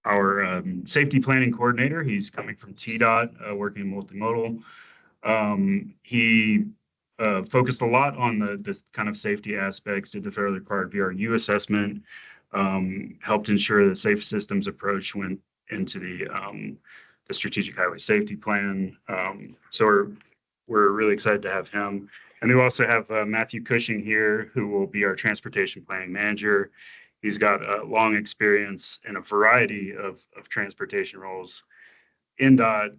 our safety planning coordinator. He's coming from TDOT, working in multimodal. He focused a lot on the kind of safety aspects, did the federally required VRU assessment, helped ensure the safe systems approach went into the strategic highway safety plan. So we're really excited to have him. And we also have Matthew Cushing here, who will be our transportation planning manager. He's got a long experience in a variety of transportation roles, NDOT,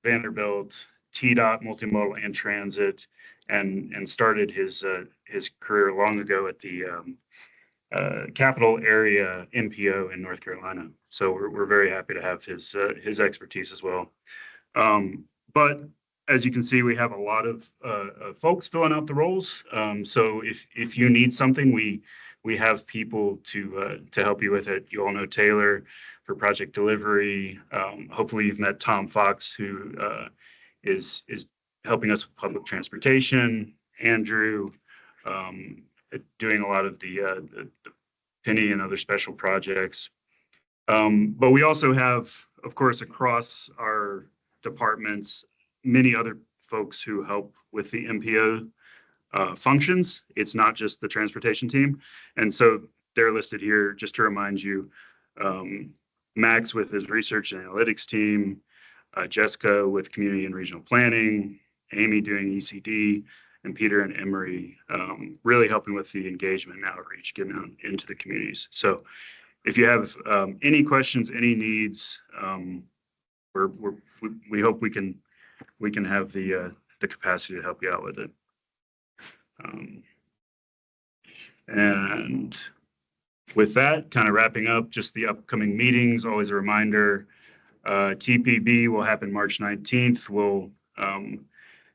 Vanderbilt, TDOT, multimodal and transit, and started his career long ago at the Capital Area MPO in North Carolina. So we're very happy to have his expertise as well. But as you can see, we have a lot of folks filling out the roles. So if you need something, we have people to help you with it. You all know Taylor for project delivery. Hopefully you've met Tom Fox, who is helping us with public transportation. Andrew, doing a lot of the Penny and other special projects. But we also have, of course, across our departments, many other folks who help with the MPO functions. It's not just the transportation team. And so they're listed here just to remind you. Max with his research and analytics team, Jessica with community and regional planning, Amy doing ECD, and Peter and Emery really helping with the engagement and outreach, getting out into the communities. So if you have any questions, any needs, we hope we can have the capacity to help you out with it. And with that, kind of wrapping up, just the upcoming meetings, always a reminder, TPB will happen March 19th. We'll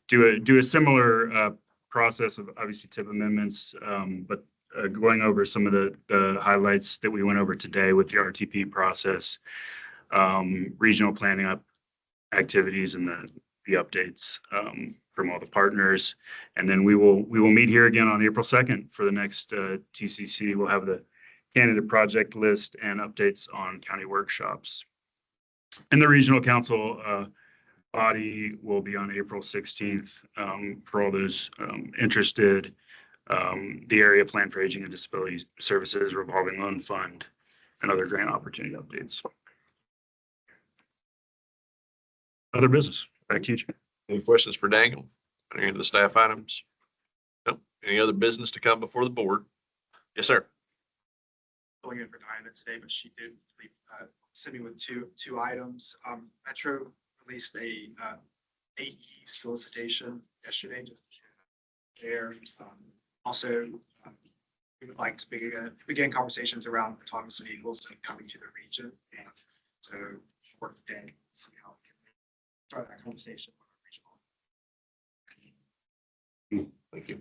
do a similar process of obviously TIP amendments, but going over some of the highlights that we went over today with the RTP process, regional planning activities and the updates from all the partners. And then we will meet here again on April 2nd for the next TCC. We'll have the candidate project list and updates on county workshops. And the regional council body will be on April 16th. For all those interested, the Area Plan for Aging and Disability Services Revolving Loan Fund and other grant opportunity updates. Other business, back to you, Jim. Any questions for Daniel? Any of the staff items? No. Any other business to come before the board? Yes, sir. Going in for Diana today, but she did send me with two items. Metro released a AE solicitation yesterday. Just there. Also, we would like to begin conversations around autonomous vehicles and coming to the region. And so work with Dan, see how we can start that conversation with our regional. Thank you.